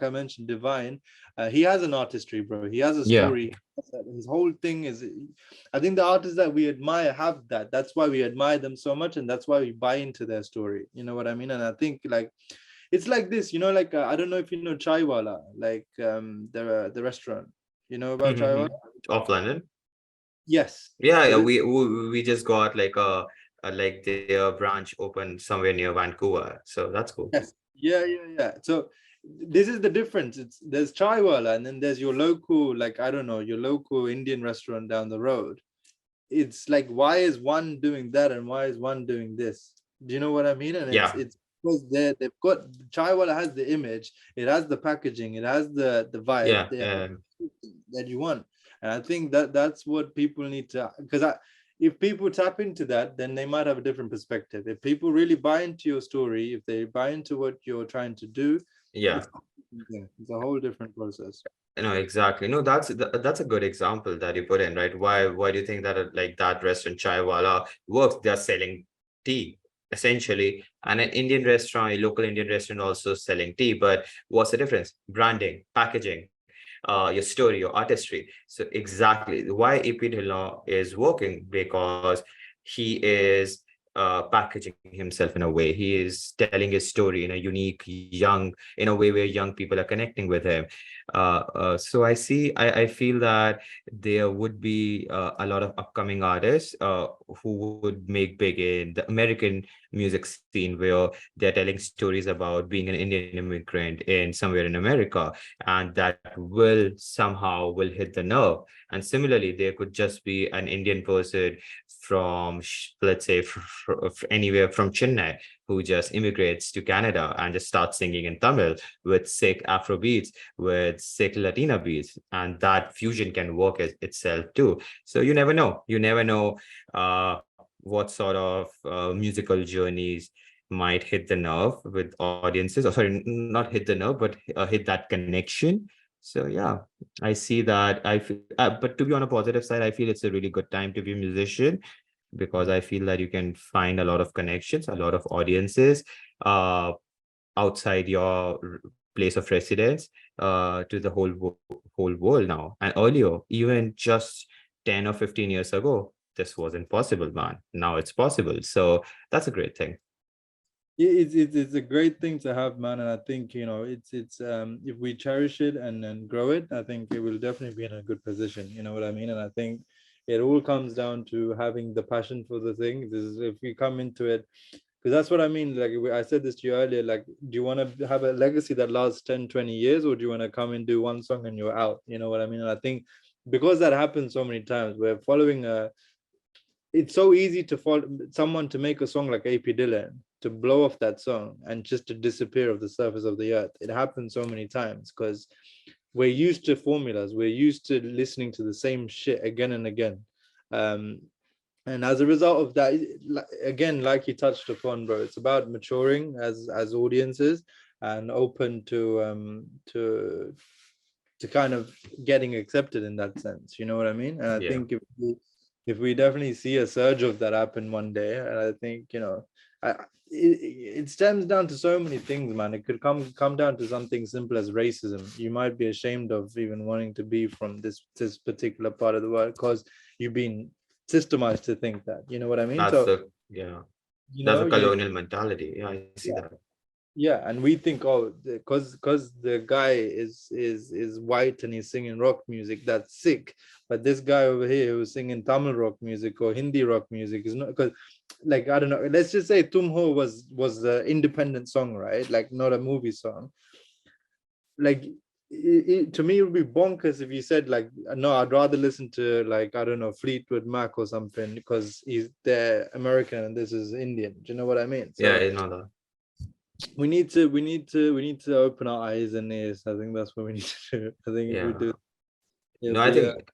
I mentioned, Divine, he has an artistry, bro. He has a story. His whole thing is, I think the artists that we admire have that. That's why we admire them so much, and that's why we buy into their story, you know what I mean. And I think, like, it's like this, you know, like I don't know if you know Chaiwala, like the restaurant, you know about Chaiwala? Of London? Yes. Yeah, So we just got like like their branch open somewhere near Vancouver, so that's cool. yes, yeah. So this is the difference. There's Chaiwala, and then there's your local, like, I don't know, your local Indian restaurant down the road. It's like, why is one doing that and why is one doing this? Do you know what I mean? And Yeah. it's because they've got, Chaiwala has the image, it has the packaging, it has the vibe, Yeah. that you want. And I think that's what people need to, because if people tap into that, then they might have a different perspective. If people really buy into your story, if they buy into what you're trying to do, Yeah. it's a whole different process. No, exactly. No, that's a good example that you put in, right? Why do you think that like that restaurant Chai Wala works? They're selling tea essentially, and an Indian restaurant, a local Indian restaurant also selling tea. But what's the difference? Branding, packaging, your story, your artistry. So exactly why AP Dhillon is working, because he is packaging himself in a way. He is telling his story in a unique, young, in a way where young people are connecting with him. So I feel that there would be a lot of upcoming artists who would make big in the American music scene, where they're telling stories about being an Indian immigrant in somewhere in America, and that will hit the nerve. And similarly, there could just be an Indian person from let's say anywhere from Chennai, who just immigrates to Canada and just starts singing in Tamil with sick Afro beats, with sick Latina beats, and that fusion can work itself too. So you never know what sort of musical journeys might hit the nerve with audiences, or sorry, not hit the nerve, but hit that connection. So yeah, I see that. But to be on a positive side, I feel it's a really good time to be a musician, because I feel that you can find a lot of connections, a lot of audiences uh, outside your place of residence, to the whole world now. And earlier, even just 10 or 15 years ago, this wasn't possible, man. Now it's possible. So that's a great thing. It's a great thing to have, man, and I think it's if we cherish it and grow it, I think it will definitely be in a good position. You know what I mean? And I think it all comes down to having the passion for the thing. This is if you come into it, because that's what I mean. Like I said this to you earlier, like, do you want to have a legacy that lasts 10, 20 years, or do you want to come and do one song and you're out? You know what I mean? And I think because that happens so many times, we're following a it's so easy to follow someone to make a song like AP Dylan, to blow off that song and just to disappear off the surface of the earth. It happens so many times because we're used to formulas. We're used to listening to the same shit again and again. Um, and as a result of that, again, like you touched upon, bro, it's about maturing as audiences and open to kind of getting accepted in that sense. You know what I mean? And I Yeah. think if we definitely see a surge of that happen one day, and I think it stems down to so many things, man. It could come down to something simple as racism. You might be ashamed of even wanting to be from this particular part of the world because you've been systemized to think that. You know what I mean? That's So the yeah. you That's a know, colonial mentality. Yeah, I see that. yeah, and we think, oh, because the guy is white and he's singing rock music, that's sick. But this guy over here who's singing Tamil rock music or Hindi rock music is not, because, like, I don't know. Let's just say Tum Ho was the independent song, right? Like, not a movie song. Like, to me, it would be bonkers if you said, like, no, I'd rather listen to, like, I don't know, Fleetwood Mac or something because they're American and this is Indian. Do you know what I mean? Yeah, So I know that. we need to open our eyes and ears. I think that's what we need to do. I think if we Yeah. do, No, it'll I be think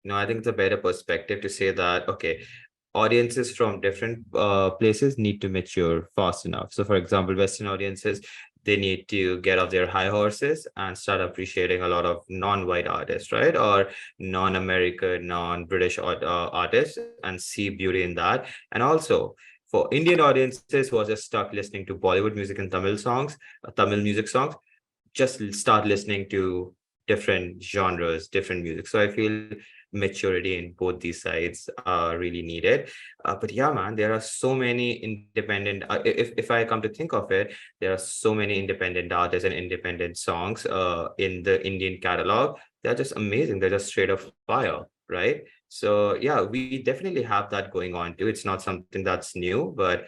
no, I think it's a better perspective to say that, okay, audiences from different places need to mature fast enough. So, for example, Western audiences, they need to get off their high horses and start appreciating a lot of non-white artists, right? Or non-American, non-British artists, and see beauty in that. And also, for Indian audiences who are just stuck listening to Bollywood music and Tamil songs, Tamil music songs, just start listening to different genres, different music. So I feel maturity in both these sides are really needed. But yeah, man, there are so many independent. If I come to think of it, there are so many independent artists and independent songs in the Indian catalog. They're just amazing. They're just straight up fire, right? So yeah, we definitely have that going on too. It's not something that's new, but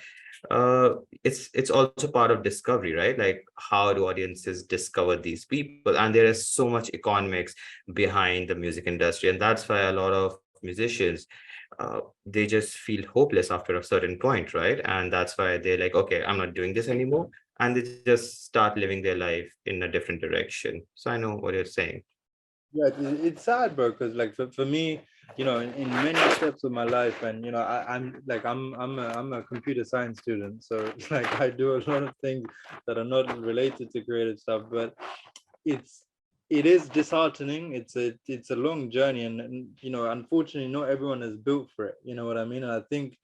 uh it's also part of discovery, right? Like, how do audiences discover these people? And there is so much economics behind the music industry, and that's why a lot of musicians, they just feel hopeless after a certain point, right? And that's why they're like, okay, I'm not doing this anymore, and they just start living their life in a different direction. So I know what you're saying. yeah. It's sad, bro, because, like, for me, in many steps of my life. And I'm a computer science student, so it's like I do a lot of things that are not related to creative stuff, but it's it is disheartening. It's a long journey, and unfortunately not everyone is built for it, you know what I mean? And I think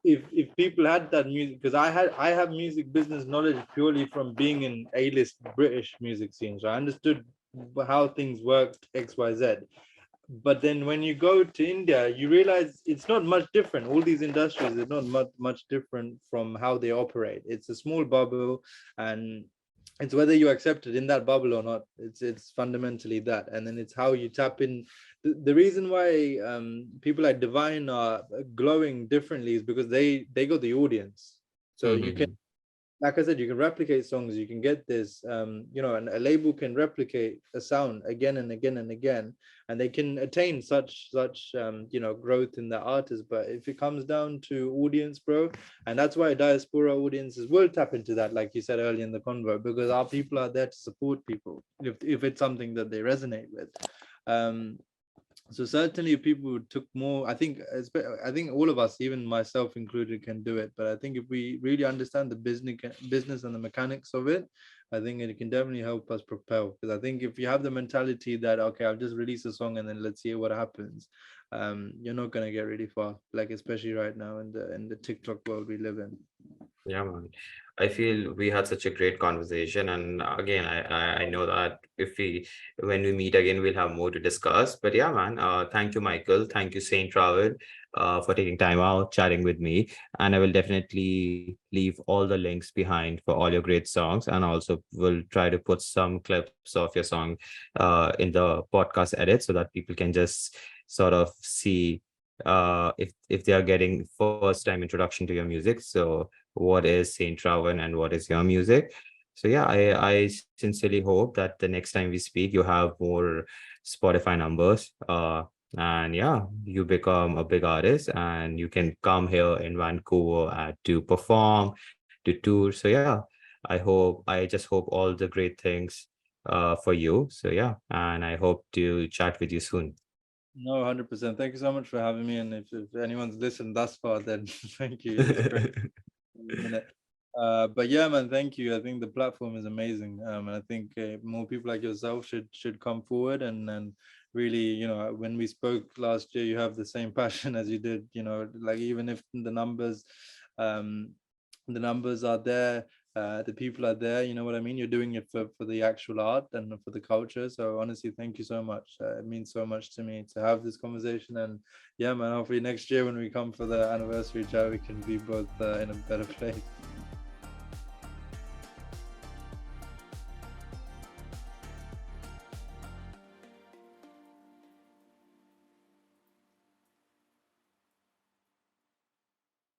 if people had that music, because I have music business knowledge purely from being in A-list British music scenes, so I understood how things worked, XYZ. But then when you go to India, you realize it's not much different. All these industries are not much different from how they operate. It's a small bubble, and it's whether you accept it in that bubble or not. It's fundamentally that. And then it's how you tap in. The reason why people like Divine are glowing differently is because they got the audience. So you can, like I said, you can replicate songs, you can get this, and a label can replicate a sound again and again and again, and they can attain such growth in the artist. But if it comes down to audience, bro, and that's why diaspora audiences will tap into that, like you said earlier in the convo, because our people are there to support people if it's something that they resonate with. So certainly people took more, I think all of us, even myself included, can do it. But I think if we really understand the business and the mechanics of it, I think it can definitely help us propel. Because I think if you have the mentality that, okay, I'll just release a song and then let's see what happens, you're not going to get really far, like especially right now in the TikTok world we live in. Yeah, man. I feel we had such a great conversation, and again, I know that when we meet again, we'll have more to discuss. But yeah, man. Thank you, Michael. Thank you, Saint Ravan, for taking time out chatting with me. And I will definitely leave all the links behind for all your great songs, and also will try to put some clips of your song, in the podcast edit so that people can just sort of see, if they are getting first time introduction to your music. So what is Saint Ravan and what is your music? So yeah, I sincerely hope that the next time we speak, you have more Spotify numbers. And yeah, you become a big artist and you can come here in Vancouver to perform, to tour. So yeah, I just hope all the great things for you. So yeah, and I hope to chat with you soon. No, 100%. Thank you so much for having me. And if anyone's listened thus far, then thank you. It was great. Minute. But yeah, man, thank you. I think the platform is amazing, and I think more people like yourself should come forward and really, when we spoke last year, you have the same passion as you did. Like even if um, the numbers are there, the people are there. You know what I mean? You're doing it for the actual art and for the culture. So honestly, thank you so much. It means so much to me to have this conversation. And yeah, man, hopefully next year when we come for the anniversary chat, we can be both in a better place.